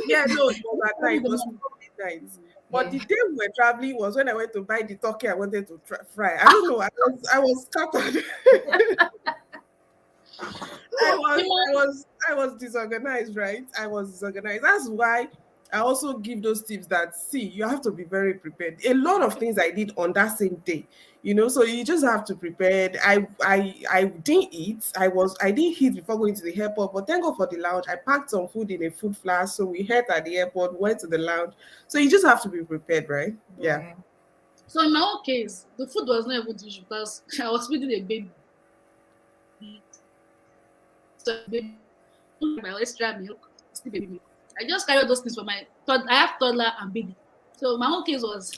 Yeah, no, it was at night. Traveling in It the was morning. probably night. But Yeah. the day we were traveling was when I went to buy the turkey I wanted to fry. I don't know. I was scattered. I So, was you know, I was I was disorganized, right? I was disorganized. That's why I also give those tips that see you have to be very prepared. A lot of things I did on that same day, so you just have to prepare. I didn't eat. I didn't eat before going to the airport, but thank God for the lounge. I packed some food in a food flask, so we had at the airport, went to the lounge. So you just have to be prepared, right? Yeah. Yeah. so in my own case, the food was not even the issue because I was feeding a baby. So baby, my extra milk, still baby milk. I just carried those things for my I have toddler and baby. So my own case was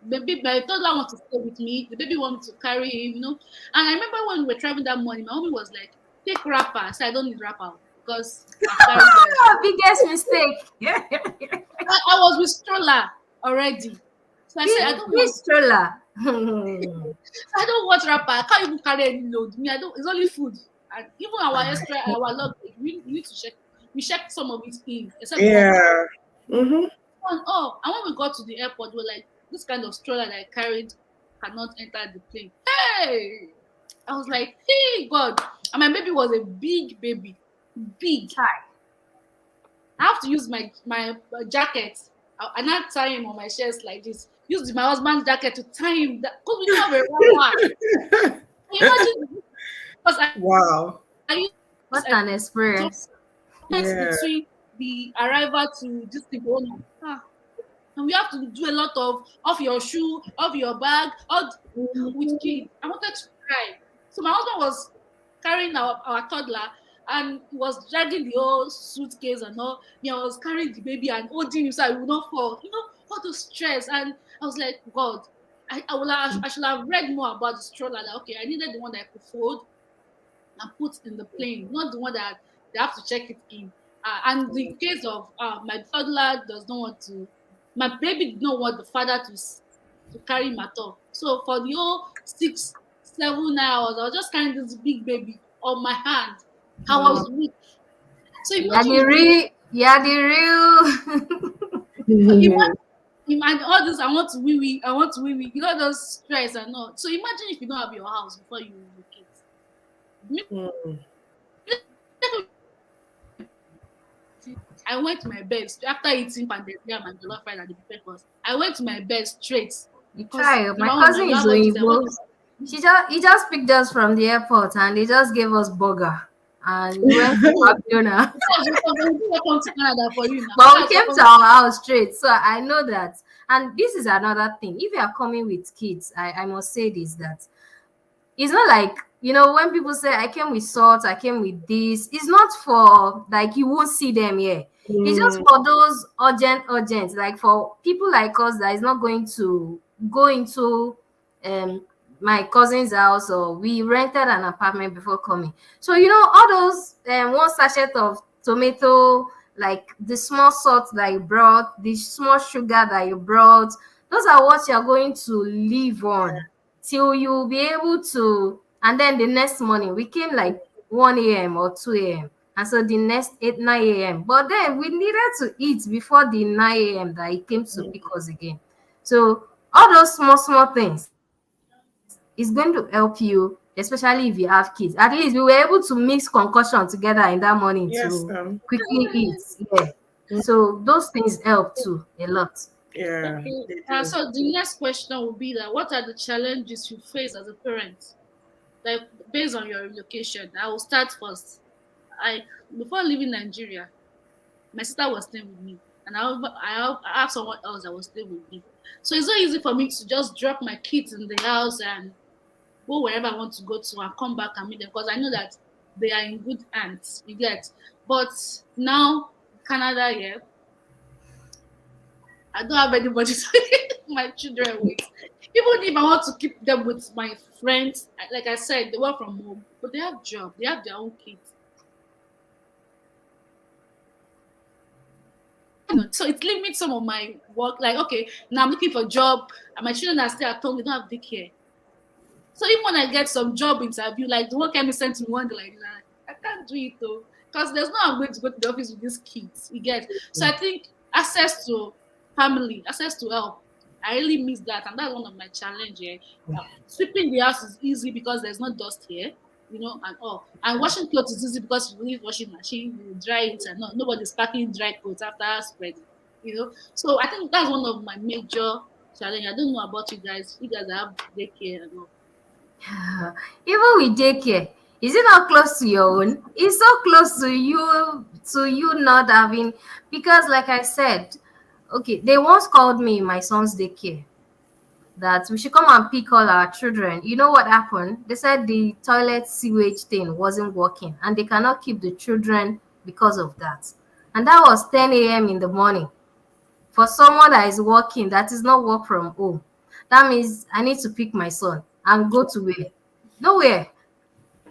baby, my toddler wants to stay with me. The baby wants to carry him. And I remember when we were traveling that morning, my mommy was like, "Take wrapper." I said, "I don't need wrapper because I've carried them." Ah, biggest mistake. Yeah. I was with stroller already, so I said, "I don't Which want." stroller? I don't want wrapper. I can't even carry any load. Me, I don't. It's only food, and even our extra, our luggage. We need to check. We checked some of it in, except the wrapper. Yeah. Mm-hmm. And when we got to the airport, we were like, this kind of stroller that I carried cannot enter the plane. Hey, I was like, hey God, and my baby was a big baby, big. Hi. I have to use my jacket. I not tie him on my chest like this. Use my husband's jacket to tie him because we don't have a wrapper. Can you imagine? Because Wow. I used What a an experience. Yeah. between the arrival to this thing. And we have to do a lot of off your shoe, off your bag, all with kids. I wanted to cry. So my husband was carrying our toddler and he was dragging the whole suitcase and all. Me, I was carrying the baby and holding him so I would not fall. All the stress. And I was like, God, I should have read more about the stroller. That okay, I needed the one that I could fold and put in the plane, not the one that they have to check it in. And the case of my toddler does not want to, my baby did not want the father to carry him at all. So for the whole 6, 7 hours, I was just carrying this big baby on my hand. I was weak. So Yeah, the real. imagine all this. I want to wee wee. I want to wee wee. Those stress and all. So imagine if you don't have your house before you relocate. Mm. I went to my bed after eating pounded yam and jollof rice at the breakfast. I went to my bed straight You because try. the My mom cousin you is have all this. I want Oyibo. He just picked us from the airport and they just gave us burger and we went to Barcelona. That's welcome. We welcome to Canada for you now. But we That's came welcome. to our house straight, so I know that. And this is another thing. If you are coming with kids, I must say this, that it's not like, when people say I came with salt, I came with this, it's not for like you won't see them here. It's just Mm, for those urgent, like for people like us that is not going to go into um my cousin's house, or we rented an apartment before coming. So all those one sachet of tomato, like the small salt that you brought, the small sugar that you brought, those are what you're going to live on till you'll be able to. And then the next morning we came like 1 a.m. or 2 a.m., and so the next 8 9 a.m., but then we needed to eat before the 9 a.m. that he came to pick us again. So all those small things is going to help you, especially if you have kids. At least we were able to mix concussion together in that morning to yes, quickly eat. Yeah, so those things help too a lot. yeah, Okay. they do. So the next question will be that what are the challenges you face as a parent? Like based on your relocation. I will start first. I Before leaving Nigeria, my sister was staying with me, and I have someone else that was staying with me. So it's not easy for me to just drop my kids in the house and go wherever I want to go to and come back and meet them, because I know that they are in good hands. You get. But now Canada, yeah, I don't have anybody to keep my children with. Even if I want to keep them with my friends, like I said, they work from home, but they have job, they have their own kids. So it limits some of my work. Like, okay, now I'm looking for a job, and my children are still at home, they don't have daycare. So even when I get some job interview, like the one can be sent to me one day, like I can't do it though, because there's no I'm going to go to the office with these kids. You get. So I think access to family, access to help, I really miss that, and that's one of my challenge here. Sweeping the house is easy because there's no dust here, and all. And washing clothes is easy because you use washing machine, you dry it, and nobody's packing dry clothes after spreading. So I think that's one of my major challenge. I don't know about you guys. You guys have daycare and all. Even with daycare, is it not close to your own? It's so close to you not having, because like I said, okay, they once called me in my son's daycare that we should come and pick all our children. You know what happened? They said the toilet sewage thing wasn't working and they cannot keep the children because of that. And that was 10 a.m. in the morning. For someone that is working, that is not work from home, that means I need to pick my son and go to where? Nowhere.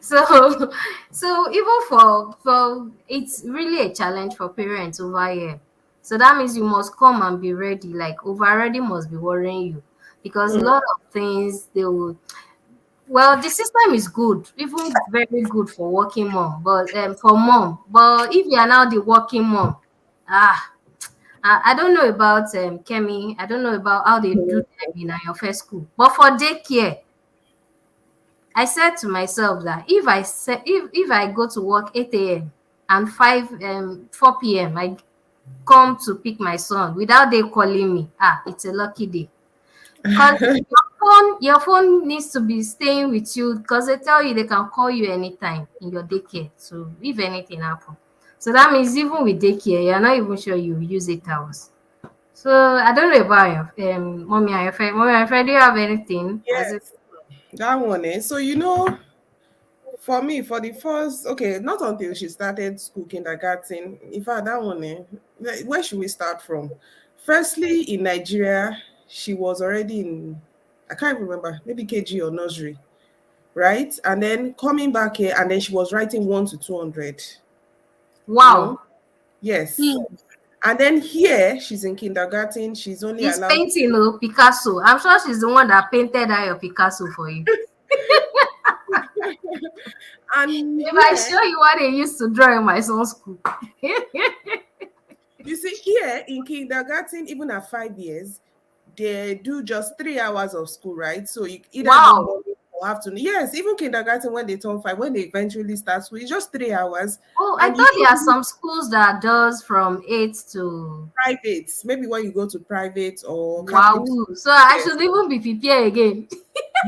So so even for it's really a challenge for parents over here. So that means you must come and be ready. Like over ready must be worrying you, because a Mm, lot of things they will. Well, the system is good, even very good for working mom, but for mom. But if you are now the working mom, ah, I don't know about Kemi. I don't know about how they do them in your first school. But for daycare, I said to myself that if I go to work 8 a.m. and 4 p.m. I come to pick my son without they calling me, it's a lucky day. Because your phone needs to be staying with you, because they tell you they can call you anytime in your daycare. So if anything happen. So that means even with daycare, you're not even sure you use 8 hours. So I don't know about your mommy and your friend. Mommy and your friend, do you have anything? As it yes, that one. So for me, for the first, okay, not until she started school, kindergarten. In fact, that one. Where should we start from? Firstly, in Nigeria, she was already in. I can't remember, maybe KG or nursery, right? And then coming back here, and then she was writing 1 to 200. You know, wow. yes. Hmm. And then here, she's in kindergarten. She's only It's allowed. painting, oh, Picasso. I'm sure she's the one that painted that your Picasso for you. And If I here, show you what they used to draw in my son's school. you see, here in kindergarten, even at 5 years, they do just 3 hours of school, right? So you either do Wow. morning will have to. Yes, even kindergarten when they turn 5, when they eventually start school, it's just 3 hours, Oh, I and you thought there don't are even some schools that does from 8 to private. Maybe when you go to private or Catholic wow. school, So I yes. should even be prepared again.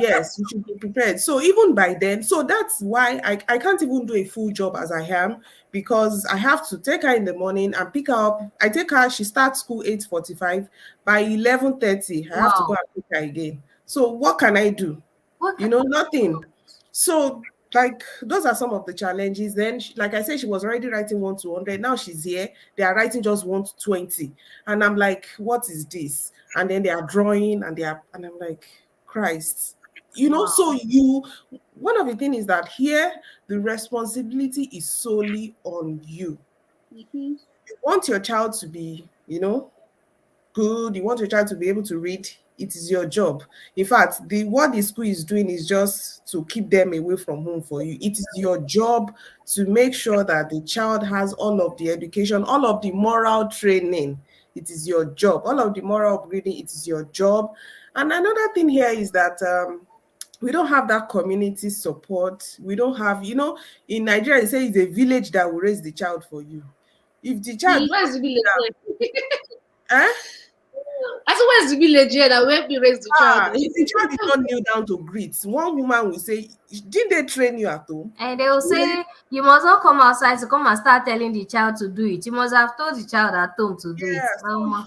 Yes, you should be prepared. So even by then, so that's why I can't even do a full job as I am, because I have to take her in the morning and pick her up. I take her, she starts school 8:45. By 11:30, I have to go Wow. and pick her again. So what can I do? What You ca- know, nothing. So like those are some of the challenges. Then like I said, she was already writing 1 to 100. Now she's here, they are writing just 1 to 20. And I'm like, what is this? And then they are drawing and and I'm like, Christ. wow. So one of the things is that here the responsibility is solely on you. Mm-hmm. You want your child to be, good, you want your child to be able to read, it is your job. In fact, what the school is doing is just to keep them away from home for you. It is your job to make sure that the child has all of the education, all of the moral training. It is your job. All of the moral upgrading, it is your job. And another thing here is that we don't have that community support. We don't have, in Nigeria, they say it's a village that will raise the child for you. If the child, Where's the village here? eh? I said, where's the village here that will help me raise the child? Oh? If the child did not kneel down to greet, one woman will say, didn't they train you at home? And they will say you must not come outside to come and start telling the child to do it. You must have told the child at home to do it. Yeah, so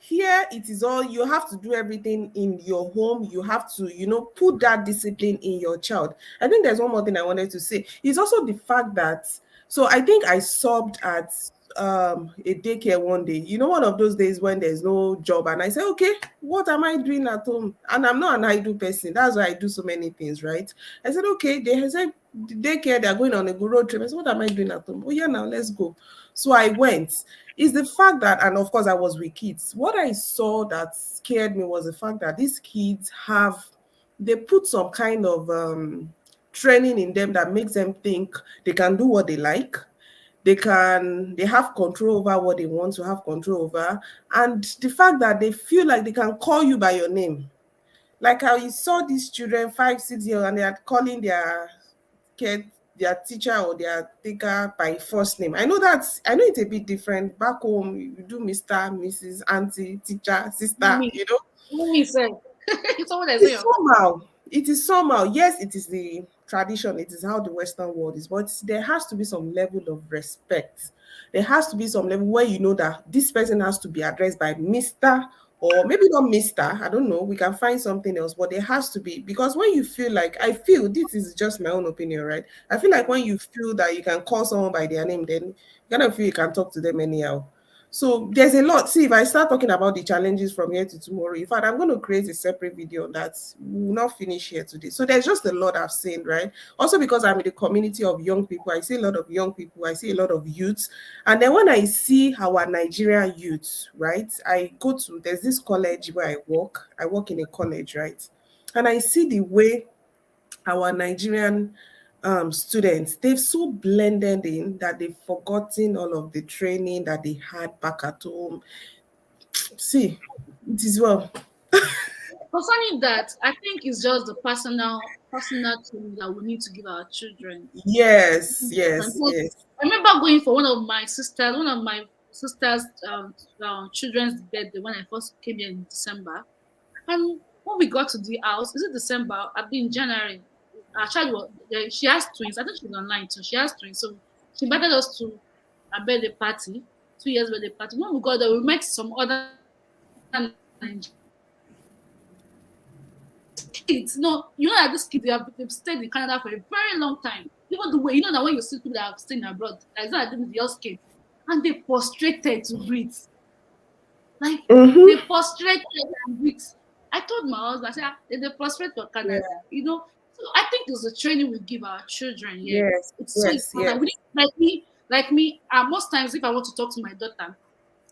here it is all, you have to do everything in your home. You have to, put that discipline in your child. I think there's one more thing I wanted to say. It's also the fact that, so I think I subbed at a daycare one day, one of those days when there's no job, and I said, okay, what am I doing at home? And I'm not an idle person. That's why I do so many things, right? I said, okay, they said the daycare, they're going on a road trip. I said, what am I doing at home? Oh yeah, now let's go. So I went. Is the fact that, and of course I was with kids, what I saw that scared me was the fact that these kids they put some kind of training in them that makes them think they can do what they like. They have control over what they want to have control over. And the fact that they feel like they can call you by your name. Like how you saw these children, 5, 6 years, and they are calling kid, their teacher or their taker by first name. I know it's a bit different. Back home, you do Mr., Mrs., Auntie, teacher, sister, Mommy, mommy said, someone that say, It's somehow, it is somehow, yes, it is the tradition, it is how the Western world is, but there has to be some level of respect. There has to be some level where you know that this person has to be addressed by Mr. or maybe not Mr. I don't know. We can find something else, but there has to be, because when you feel like, I feel this is just my own opinion, right? I feel like when you feel that you can call someone by their name, then you kind of feel you can talk to them anyhow. So there's a lot. See, if I start talking about the challenges from here to tomorrow, in fact, I'm going to create a separate video on that. We will not finish here today. So there's just a lot I've seen, right? Also, because I'm in the community of young people, I see a lot of young people, I see a lot of youths. And then when I see our Nigerian youths, right, there's this college where I work in a college, right? And I see the way our Nigerian students, they've so blended in that they've forgotten all of the training that they had back at home. See, it is well. concerning that, I think it's just the personal training that we need to give our children. Yes, And yes, so, yes. I remember going for one of my sister's children's birthday when I first came here in December. And when we got to the house, is it December? I've been January. Our child she has twins. I think she's online too. She has twins. So she invited us to a birthday party, 2 years birthday party. When we got there, we met some other kids. No, you know that these kids they've stayed in Canada for a very long time. Even the way that when you see people that have stayed abroad, it's not like they just came and they prostrated to greet. Like they Mm-hmm. prostrated and greet. I told my husband, I said, they prostrate for Yeah. Canada. So I think it's the training we give our children here. Yes, It's so yes, important. We yes. need, like me, most times if I want to talk to my daughter,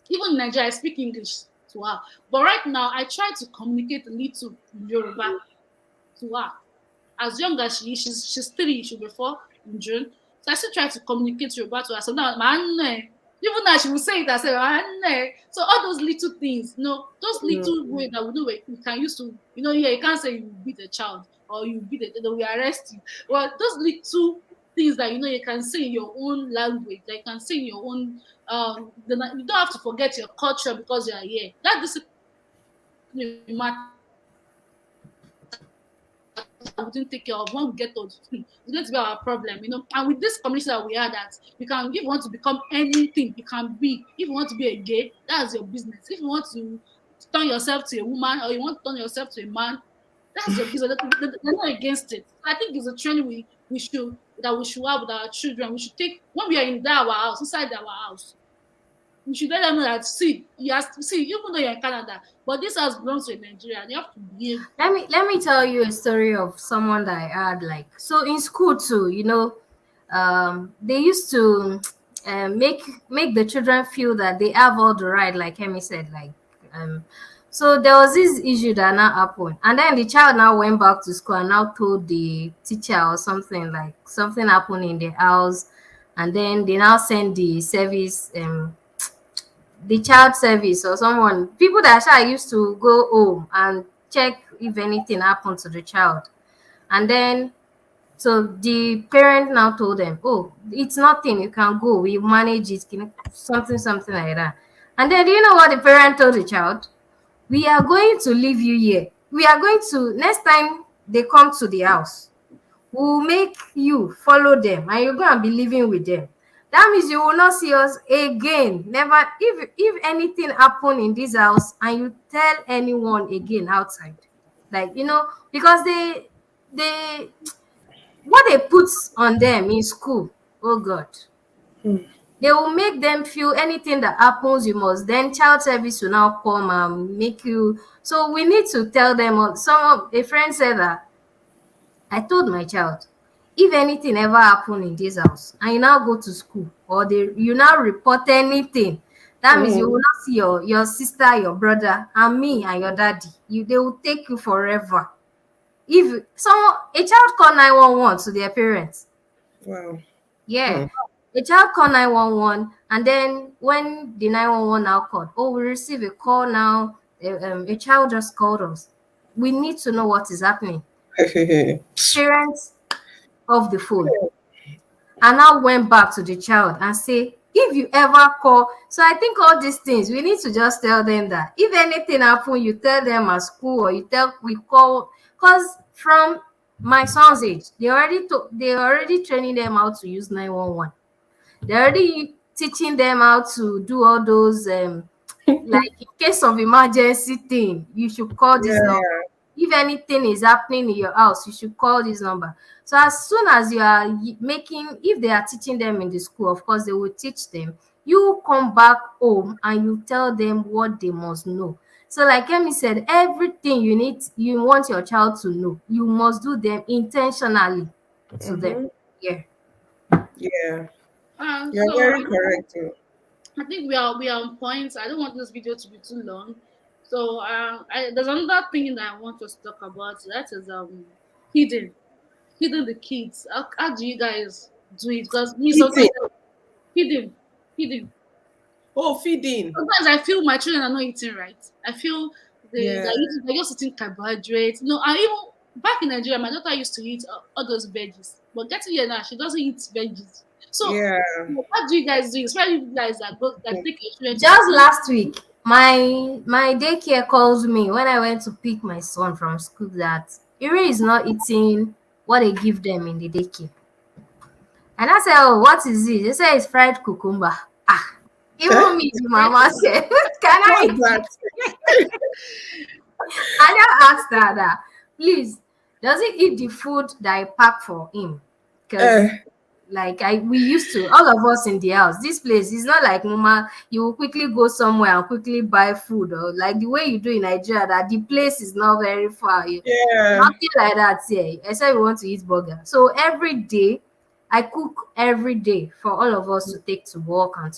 even in Nigeria, I speak English to her. But right now, I try to communicate a little in Yoruba to her. As young as she is, she's 3, she'll be 4 in June. So I still try to communicate Yoruba to her. So now, even now she will say it, I say, so all those little things, those little ways that we can use to, yeah, you can't say you beat a child. or you beat it, they will arrest you. Well, those little things that you can say in your own language, that you can say in your own you don't have to forget your culture because you are here. That discipline matters. We didn't take care of when we get old. It's going to be our problem. And with this community that we are, that you can, if you want to become anything, you can be. If you want to be a gay, that's your business. If you want to turn yourself to a woman, or you want to turn yourself to a man, that's your business. They're not against it. I think it's a trend we should have with our children. We should take, when we are in our house, inside our house, we should let them know that, see, even though you're in Canada, but this house belongs to Nigeria, and you have to behave. Let me tell you a story of someone that I had, like, so in school too, they used to make the children feel that they have all the right, like Emi said, like, so there was this issue that now happened, and then the child now went back to school and now told the teacher or something, like something happened in the house, and then they now send the service, the child service or someone, people that actually used to go home and check if anything happened to the child. And then, so the parent now told them, oh, it's nothing, you can go, we manage it, something like that. And then, do you know what the parent told the child? We are going to leave you here. We are going to, next time they come to the house, we'll make you follow them and you're going to be living with them. That means you will not see us again. Never. If anything happen in this house and you tell anyone again outside, like, because they what they put on them in school, oh God, they will make them feel anything that happens, you must, then child service will now come and make you. So we need to tell them. A friend said that, I told my child, if anything ever happen in this house and you now go to school, or you now report anything, that means you will not see your sister, your brother, and me and your daddy. They will take you forever. If a child call 911 to their parents, Wow. yeah, a child call 911, and then when the 911 now called, oh, we receive a call now, a child just called us. We need to know what is happening. Parents off the phone, and now went back to the child and say, if you ever call. So I think all these things, we need to just tell them that if anything happen, you tell them at school, or we call. Because from my son's age, they already training them how to use 911. They're already teaching them how to do all those like, in case of emergency thing, you should call this number. If anything is happening in your house, you should call this number. So as soon as you are if they are teaching them in the school, of course they will teach them. You come back home and you tell them what they must know. So like Emi said, everything you want your child to know, you must do them intentionally to them. Yeah. Yeah. You're So very correct too. I think we are on point. I don't want this video to be too long. So there's another thing that I want us to talk about. That is hidden the kids. How do you guys do it? Because me sometimes hidden hidden. Oh, feeding. Sometimes I feel my children are not eating right. I feel they're just eating carbohydrates. And even back in Nigeria, my daughter used to eat all those veggies. But getting here now, she doesn't eat veggies. So what do you guys do? Especially you guys that take your children. Just last week, my daycare calls me when I went to pick my son from school that Iri is not eating what they give them in the daycare. And I said, oh, what is it? They say it's fried cucumber. Even me, mama said, can I eat that? I now asked her that, please, does he eat the food that I pack for him? Because we used to, all of us in the house, this place is not like mama, you will quickly go somewhere and quickly buy food, or like the way you do in Nigeria, that the place is not very far. Nothing like that here, except we want to eat burger. So every day, I cook every day for all of us to take to work and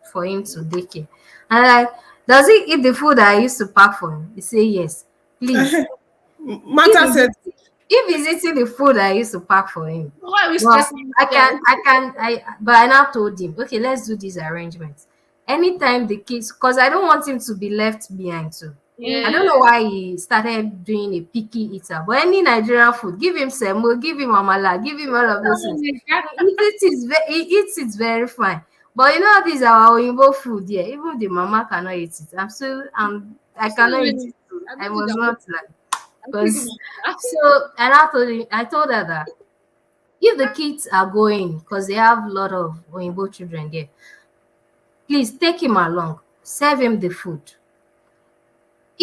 for him to daycare. And like, does he eat the food that I used to pack for him? He say yes. Please. If he's eating the food I used to pack for him, why are we stressing? But I now told him, okay, let's do these arrangements. Anytime the kids, because I don't want him to be left behind too. I Yeah. don't know why he started doing a picky eater, but any Nigerian food, give him semo, give him amala, give him all of those Oh things. my God. He eats it very fine. But you know, these are our Oyinbo food here. Even the mama cannot eat it. I cannot eat Absolutely. it too. I I don't think was I would. not like, I think because about so, and I told her that if the kids are going, because they have a lot of Oyinbo children there, please take him along, serve him the food.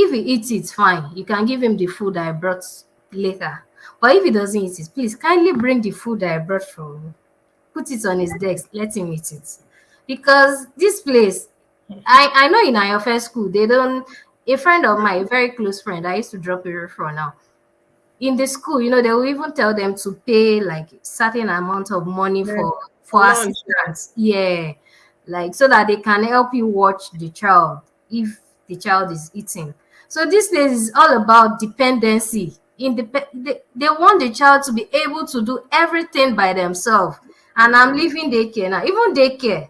If he eats it, fine. You can give him the food I brought later. But if he doesn't eat it, please kindly bring the food I brought from you. Put it on his desk. Let him eat it. Because this place, I know in our first school, they don't. A friend of mine, a very close friend, I used to drop her for now. In the school, they will even tell them to pay like certain amount of money Yeah. for Lunch. Yeah. assistance. Yeah, like so that they can help you watch the child if the child is eating. So this place is all about dependency. They want the child to be able to do everything by themselves. And I'm leaving daycare now. Even daycare,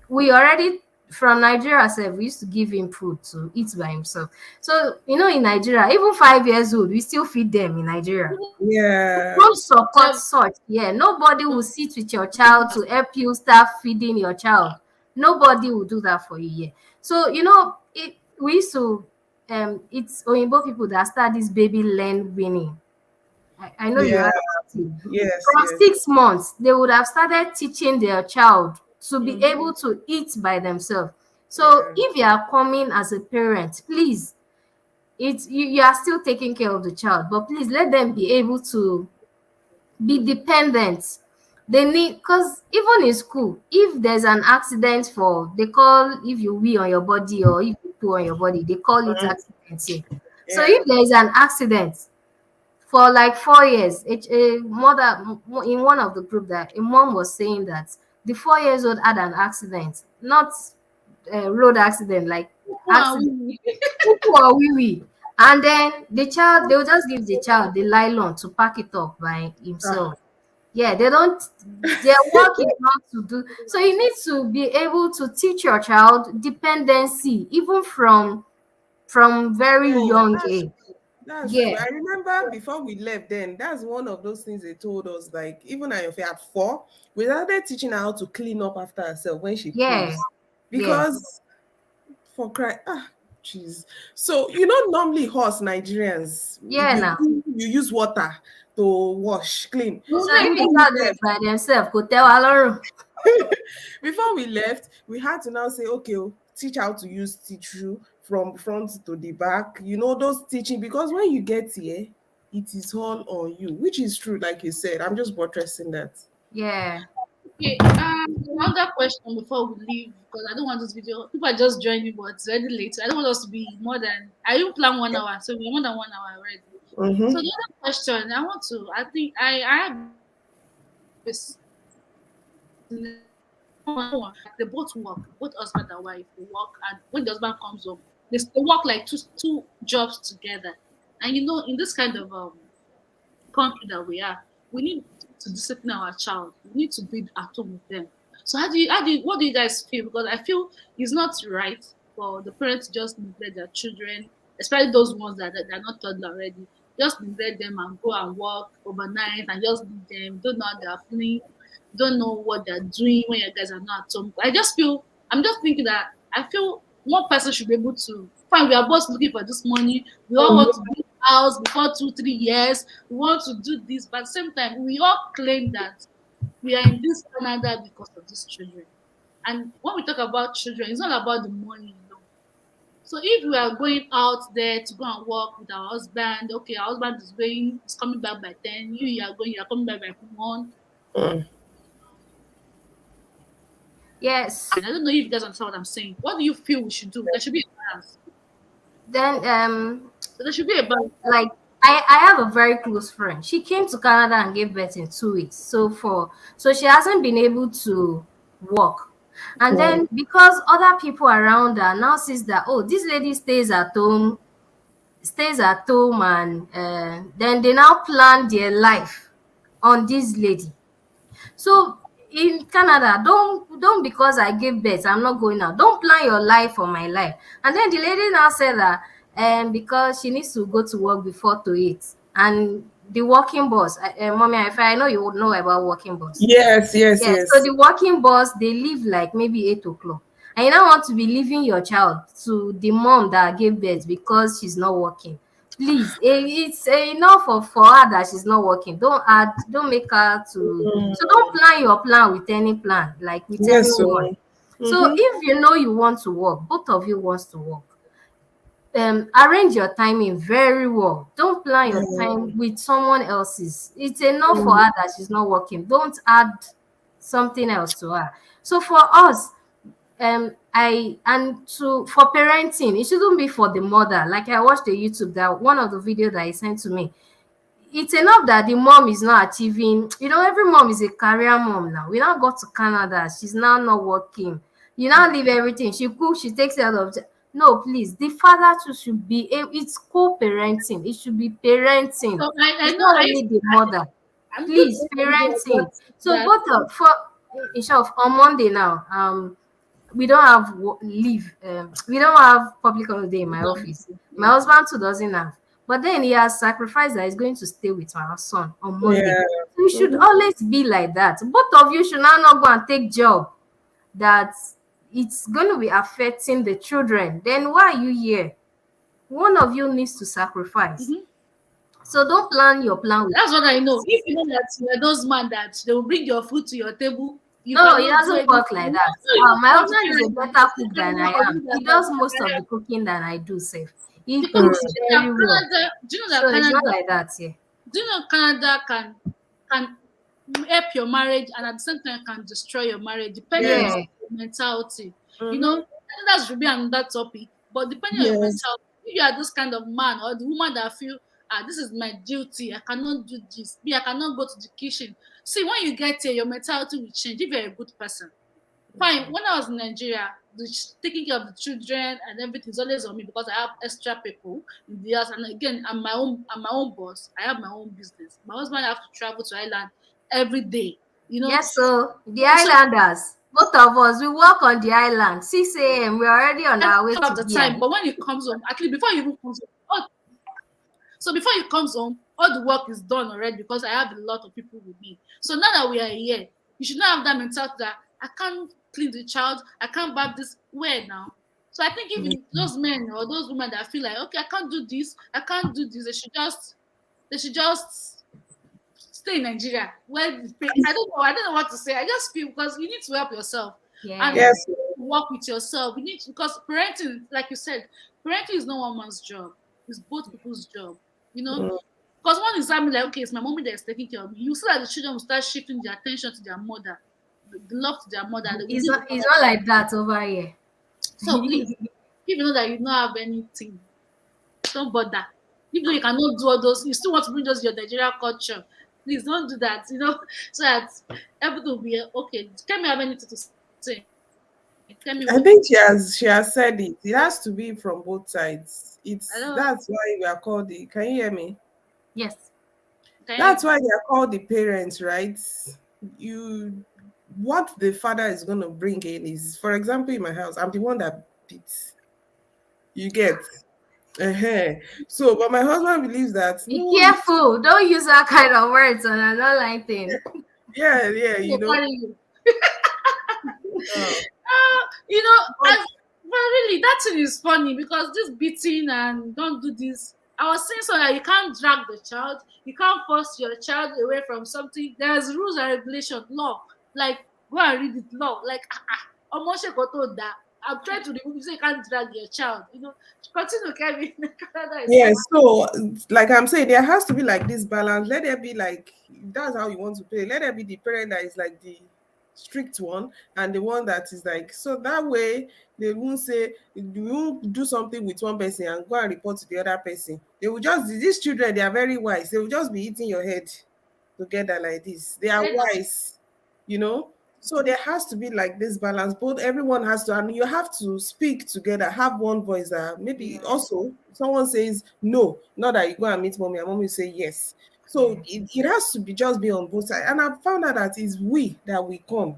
we already from Nigeria sef, we used to give him food to eat by himself. So in Nigeria, even 5 years old, we still feed them in Nigeria. Yeah. Don't support it. such. Yeah, nobody will sit with your child to help you start feeding your child. Nobody will do that for you. Yeah. So we used to it's Oyinbo people that start this baby learn winning. I know you Yeah. heard about it. Yes. From Yes. 6 months, they would have started teaching their child to be Mm-hmm. able to eat by themselves. So Yeah. if you are coming as a parent, please, you are still taking care of the child, but please let them be able to be dependent. They need, because even in school, if there's an accident, they call, if you wee on your body or if you poo on your body, they call it Mhm. accident here. So Yeah. if there is an accident, for like 4 years, a mother in one of the group, that a mom was saying that the 4 years old had an accident, not a road accident, like Who are accident, we? poo or wee wee. And then they will just give the child the nylon to pack it up by Ah. himself. Yeah, they don't. Their work is not to do. So you need to be able to teach your child dependency, even from very Yeah. young That's age. That's Yeah, true. I remember before we left, then that's one of those things they told us. Like, even if at 4, we started teaching her how to clean up after herself when she yeah, poos. yeah. Because for cry, jeez. So normally horse Nigerians, Yeah, now. you use water to wash, clean. We'll So not if Before the even we child do it left, by themselves, go tell Aloro. we had to now say, okay, teach how to use tissue from front to the back. Those teaching, because when you get here, it is all on you, which is true, like you said. I'm just buttressing that. Yeah. Okay, another question before we leave, because I don't want this video. People are just joining, but it's already late. I don't want us to be more than. I didn't plan 1 hour, so we're more than 1 hour already. So Mm-hmm. the other question I want to, I think I have this. They both work, both husband and wife. They work, and when the husband comes home, they work like two jobs together. And in this kind of country that we are, we need to discipline our child. We need to be at home with them. So what do you guys feel? Because I feel it's not right for the parents to just neglect their children, especially those ones that are not toddler already. Just neglect them and go and work overnight and just leave them. Don't know how they're feeling, don't know what they're doing when you guys are not at home. I'm just thinking that I feel one person should be able to fine. We are both looking for this money. We all want to build a house before 2 3 years. We want to do this, but at the same time, we all claim that we are in this Canada because of these children. And when we talk about children, it's not about the money alone. So if we are going out there to go and work with our husband, okay, our husband is coming back by 10, you are coming back by 1. Mm. Yes. And I don't know if you guys understand what I'm saying. What do you feel we should do? There should be a balance. Then So there should be a balance. like I have a very close friend. She came to Canada and gave birth in 2 weeks. So she hasn't been able to walk. And Mm. then because other people around her now sees that, oh, this lady stays at home, and then they now plan their life on this lady. So in Canada, don't because I gave birth, I'm not going out. Don't plan your life for my life. And then the lady now said that because she needs to go to work before to eat. And the working boss, mommy, if I know you would know about working boss. Yes, yes, Yes, so yes. the working boss, they leave like maybe 8 o'clock. And you don't want to be leaving your child to the mom that gave birth because she's not working. Please, it's enough for her that she's not working. Don't make her to. So don't plan your plan with any plan, like with Yes, anyone. so. So Mm-hmm. if you know you want to work, both of you wants to work, arrange your timing very well. Don't plan your Yeah. time with someone else's. It's enough for Mm. her that she's not working. Don't add something else to her. So for us, I and to for parenting, it shouldn't be for the mother. Like I watched the YouTube, that one of the video that he sent to me, it's enough that the mom is not achieving. Every mom is a career mom now. We now got to Canada, she's now not working. You now leave everything. She cooks, she takes care of no, please, the father too should be it's co-parenting. It should be parenting. So I It's know not only the mother. I'm good Please, to know parenting. So that both of for in short, on Monday now, we don't have leave. We don't have public holiday in my office. My husband too doesn't have. But then he has sacrificed that he's going to stay with our son on Monday. Yeah. So it should Mm-hmm. always be like that. Both of you should now not go and take job that it's going to be affecting the children. Then why are you here? One of you needs to sacrifice. Mhm. So don't plan your plan with. That's what I know. If you know that you're those man that they will bring your food to your table, you No, it cannot do doesn't anything. work like You that. don't My want to husband is a parent them. better You cook can than I work or am. do He that. does most of the cooking than I do, safe. He Because cooks Mm. do you know very that well. Canada, do you know So that it's not Canada, like that here. do you know Canada can help your marriage and at the same time can destroy your marriage depending on Yes. Yeah. your mentality. You know, Mm-hmm. that should be another topic. But depending on your Yes. mentality, if you are this kind of man or the woman that feel this is my duty, I cannot do this, me, I cannot go to the kitchen. See, when you get here, your mentality will change if you're a good person. Fine. When I was in Nigeria, taking care of the children and everything is always on me because I have extra people in the house. And again, I'm my own boss. I have my own business. My husband have to travel to Ireland every day. You know, Yes, so the so islanders, both of us, we work on the island. 6 a.m. We're already on I our way don't to have the here. time. But when it comes home, at least before you even comes home, so before he comes home, all the work is done already because I have a lot of people with me. So now that we are here, you should not have that mentality that I can't clean the child, I can't bath this. Where now? So I think if those men or those women that feel like, okay, I can't do this, I can't do this, they should just stay in Nigeria. Well, I don't know what to say. I just feel because you need to help yourself and Yeah. Yes. work with yourself. You need to, because parenting, like you said, parenting is not one man's job. It's both people's job. You know, Mm. because one example like, okay, it's my mommy that's taking care of me. You see that the children will start shifting their attention to their mother, the love to their mother. They will It's do not the it's work. not like that over here. So please, if you know that you don't have anything, don't bother. Even though you cannot do all those, you still want to bring those your Nigerian culture. Please don't do that, so that everything will be okay. Can we have anything to say? Can we I what? think she has said it. It has to be from both sides. It's Hello? that's why we are called the. Can you hear me? Yes. Can That's you? why they are called the parents, right? You, what the father is going to bring in is, for example, in my house, I'm the one that beats. You get. uh So, but my husband believes that Be no, careful. Don't use that kind of words on an online thing. yeah, yeah, Who will carry you? uh, As but but really, that thing is funny because this beating and don't do this. I was saying so that you can't drag the child, you can't force your child away from something. There's rules and regulation, law. Like go and read it, law. Like almost that. I'm trying to remove you so you can't drag your child. Continue, Kevin. Canada is yeah, so so like I'm saying, there has to be like this balance. Let there be like, if that's how you want to play. Let there be the parent that is like the strict one and the one that is like, so that way they won't say you won't do something with one person and go and report to the other person. They will just, these children, they are very wise. They will just be eating your head together like this. They are head of wise, you know. So there has to be like this balance. Both everyone has to, and you have to speak together, have one voice. That maybe Yeah. also someone says no, not that you go and meet mommy, and mommy say yes. So Yes. it has to be just be on both sides. And I found out that it's we that we come.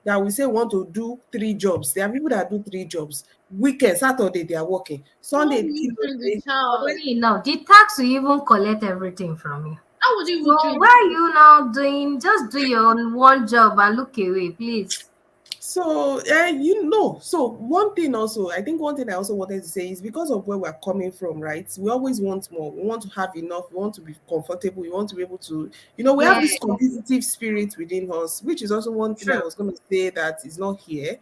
that we say want to do 3 jobs. There are people that do 3 jobs. Weekend, Saturday, they are working. So how Sunday, will you train the child? Funny enough, the tax will even collect everything from you. How would you So even train why the are child? you now doing? Just do your own one job and look away, please. So, so one thing also, I think one thing I also wanted to say is because of where we're coming from, right? We always want more. We want to have enough. We want to be comfortable. We want to be able to, we have Yeah, this competitive spirit within us, which is also one thing I true. was going to say that is not here.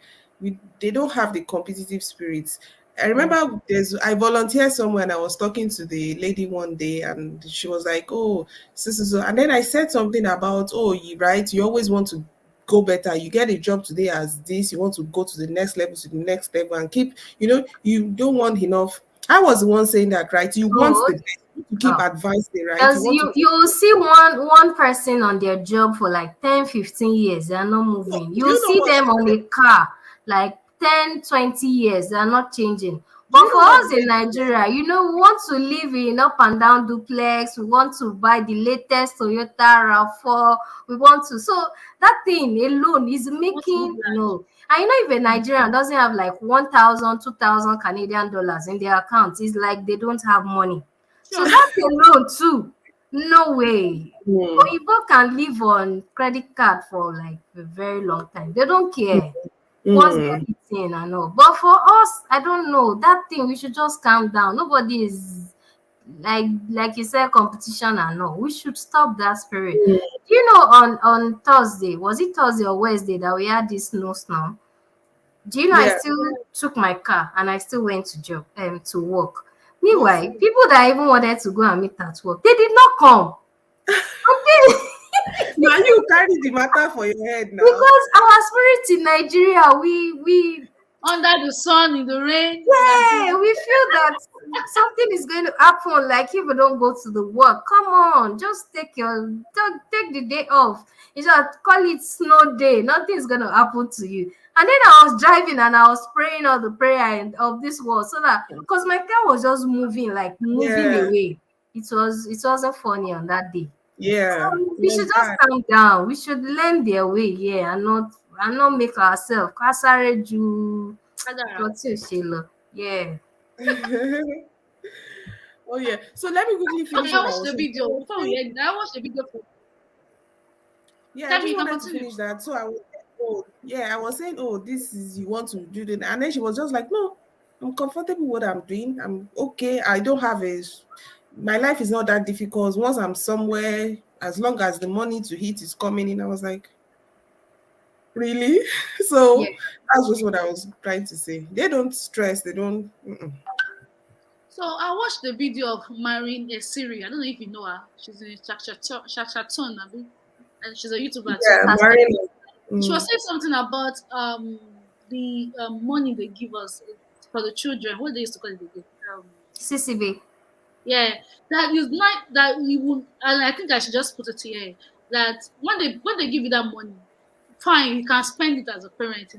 They don't have the competitive spirit. I Yeah. remember I volunteered somewhere and I was talking to the lady one day and she was like, "Oh, so," and then I said something about, "Oh, you always want to go better. You get a job today as this, you want to go to the next level, and keep, you don't want enough." I was the one saying that, right? You want Oh, the best, you want to keep oh. advancing, right? You Because want to keep, you see one person on their job for like 10, 15 years, they are not moving. do You you know see what's them on a car like 10, 20 years, they are not changing. do But you for know what us in made me Nigeria, we want to live in up and down duplex, we want to buy the latest Toyota RAV4, we want to. So that thing alone is Want to live making large. no. And if a Nigerian doesn't have like 1,000, 2,000 Canadian dollars in their account, it's like they don't have money. So Sure. that alone too, no way. Hmm. Oyibo can live on credit card for like a very long time. They don't care once Hmm. they're eating and all. But for us, I don't know. That thing, we should just calm down. Nobody is like you said, competition and all. We should stop that spirit. Do you know on Thursday, was it Thursday or Wednesday that we had this snowstorm? Do you know I Yeah. still took my car and I still went to work. Yes. Meanwhile, people that even wanted to go and meet at work, they did not come. Okay. Now you carry the matter for your head now. Because our spirit in Nigeria, we Under the sun, in the rain, we are yeah, doing. we feel that something is going to happen. Like if you don't go to the work, come on, just take the day off. You just call it snow day. Nothing's gonna happen to you. And then I was driving and I was praying all the prayer of this world so that because my car was just moving, like moving Yeah. away. It wasn't funny on that day. Yeah. So It we was should just bad. calm down. We should learn their way, yeah, and not make ourselves kasare ju Agara. nǹkan tí ò ṣe lọ. Yeah. Oh yeah. So let me quickly Okay, finish I what I watched was the saying. video. Before we end, I watched the video for. Yeah, I Tell me, just you can wanted to continue. finish that. So I was oh yeah, I was saying, oh, this is you want to do that. And then she was just like, no, I'm comfortable with what I'm doing. I'm okay. I don't have my life is not that difficult. Once I'm somewhere, as long as the money to eat is coming in, I was like, really? Yeah. So that's just what I was trying to say. They don't stress, they don't So I watched the video of marrying a Siri. I don't know if you know her. She's in Shakshakton, and she's a YouTuber too. yeah, That's marrying. She was Mm, saying something about the money they give us for the children. What they used to call it again? CCB. Yeah, that is not that we will, and I think I should just put it here that when they give you that money, fine, you can spend it as a parent,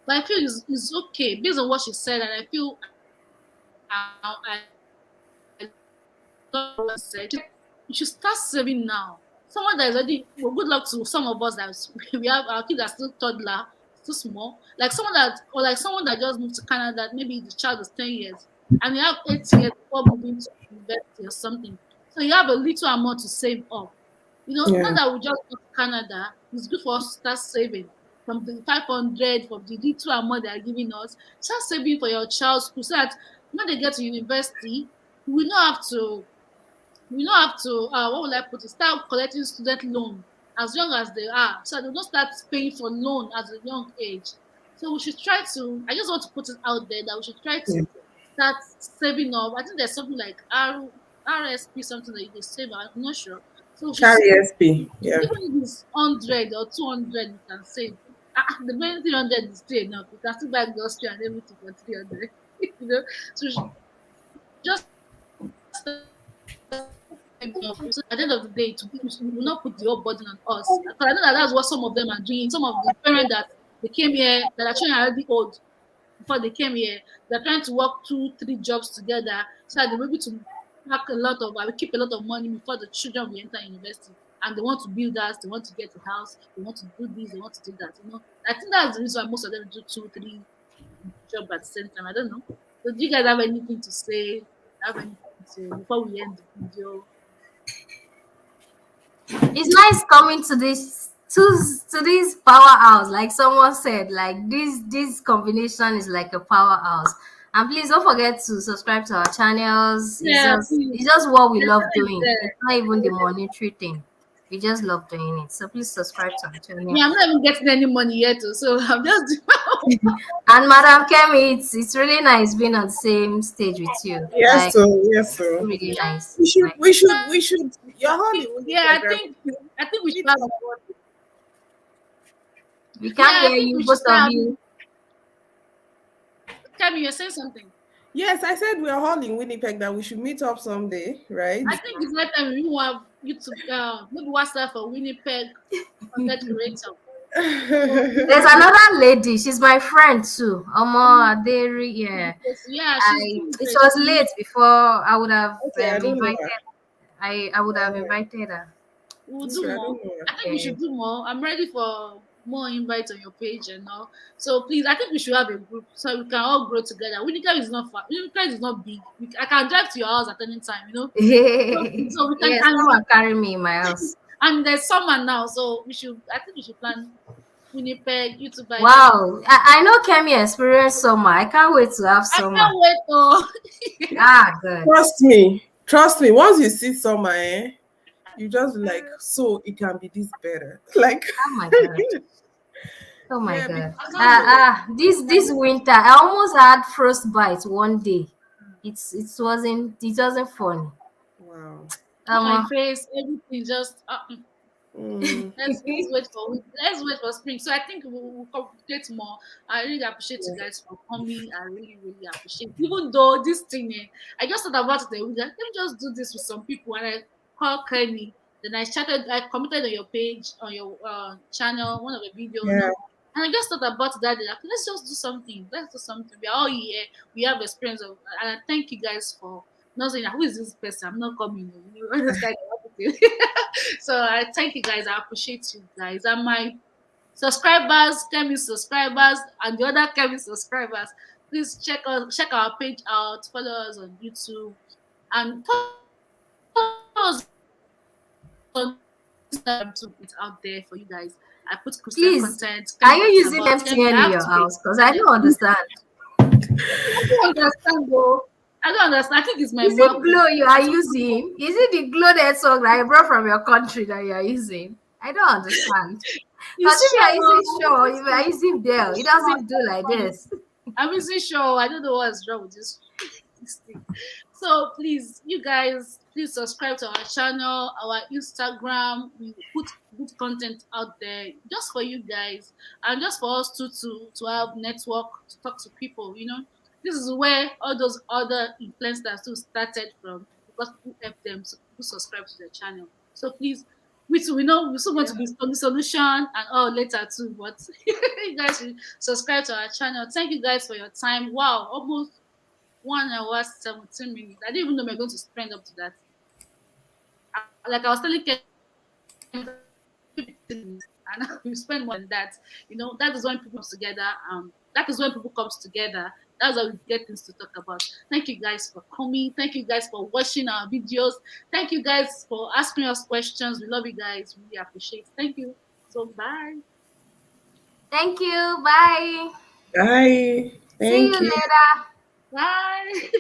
But I feel it's okay based on what she said, and I feel I love what she said. She said, you should start saving now. Someone that is already well, good luck to some of us that we have our kids are still toddler, still small. Like someone that just moved to Canada, maybe the child is 10 years, and you have 8 years before moving to university or something. So you have a little amount to save up. Not yeah, that we just go to Canada. It's good for us to start saving from the 500 from the little amount they are giving us. Start saving for your child's school so that when they get to university, we don't have to what will I put it, start collecting student loan as young as they are, so they don't start paying for loan at a young age. So we should try to, I just want to put it out there that we should try yeah. to start saving up. I think there's something like RSP, something that you can save, I'm not sure. So we should Carry save, SP. Yeah. even if it's 100 or 200 you can save. The main 300 is still enough. You can still buy grocery and everything for 300. So we should just so at the end of the day, we will not put the whole burden on us. Because I know that that's what some of them are doing. Some of the parents that they came here, that are children are already old before they came here, they're trying to work 2, 3 jobs together so that they're able to pack a lot of, I will keep a lot of money before the children will enter university. and they want to build us, they want to get a house, they want to do this, they want to do that. I think that's the reason why most of them do two, three job at the same time. I don't know. So do you guys have anything to say? Have anything to say before we end the video? It's nice coming to this powerhouse, like someone said. Like this combination is like a powerhouse. And please don't forget to subscribe to our channels. It's Yeah, just please. it's just what we The love channel is doing. there. It's not even the monetary thing. We just love doing it. So please subscribe to our channel. Me, I'm not even getting any money yet, so I'm just And Madam Kemi, it's really nice being on the same stage with you. Yes, Like so yes, so really nice. we should, Like we should, we should. You're all in yeah. Winnipeg, right? I think we should Meet have. up. we can't Yeah, I hear think you, we should both of start. you. Kemi, you're saying something. Yes, I said we're all in Winnipeg that we should meet up someday, right? I think it's right time we want YouTube, maybe WhatsApp for Winnipeg content creator. There's another lady. She's my friend too. Omo Aderi. Yeah. Yeah, she's doing It great. was late before I would have Okay, I don't know invited. her. I would have invited her. We'll do Okay, I more. don't know her. I think we Yeah. should do more. I'm ready for more invites on your page and all. So please, I think we should have a group so we can all grow together. Winnipeg is not far. Winnipeg is not big. I can drive to your house at any time. So we can Yes, come and carry me in my house. and there's summer now, so I think we should plan Winnipeg, YouTube by then. Wow, I know Kemi experienced summer. I can't wait to have I summer. can't wait oh Good. Trust me. Once you see summer, you just be like, so it can be this better. Like, Oh my god. Oh my yeah, god. because This winter I almost had frostbite one day. It wasn't funny. wow. my Um face, everything just Mm, let's wait for spring. So I think we'll communicate more. I really appreciate you guys for coming. I really, really appreciate. Even though this thing, I just thought about it. Let me just do this with some people, and I called Kenny. Then I commented on your page, on your channel, one of the videos. yeah. And I just thought about that. Like, let's just do something. Let's do something. We are all here. We have experience of, and I thank you guys for not saying who is this person. I'm not coming. This guy. So I thank you guys. I appreciate you guys. And my subscribers, Kemi subscribers, and the other Kemi subscribers, please check our page out. Follow us on YouTube and follow us on Instagram too. It's out there for you guys. I put Christian please, content. are Kemi you talks using about Kemi. MTN I in have your to pay. house? Because I don't understand. I don't understand though. I don't understand. I think it's my Is mom. it Glow you are using? Is it the Glow network that you brought from your country that you are using? I don't understand. Because It's if you are sure. using Shaw, if you are using Dell, it doesn't do like this. I'm using sure. I don't know what's wrong with this thing. So please, you guys, please subscribe to our channel, our Instagram. We put good content out there just for you guys and just for us to have network to talk to people. This is where all those other influencers too started from because people help them, so people subscribe to their channel. So please, we know we still want to be the solution and all later too, but you guys should subscribe to our channel. Thank you guys for your time. Wow, almost 1 hour 17 minutes. I didn't even know we were going to spend up to that. Like I was telling Ken, and we spend more than that. That is when people comes together. That is when people comes together. That's how we get things to talk about. Thank you guys for coming. Thank you guys for watching our videos. Thank you guys for asking us questions. We love you guys. We really appreciate it. Thank you. So bye. Thank you. Bye. Bye. See you Thank you. later. Bye.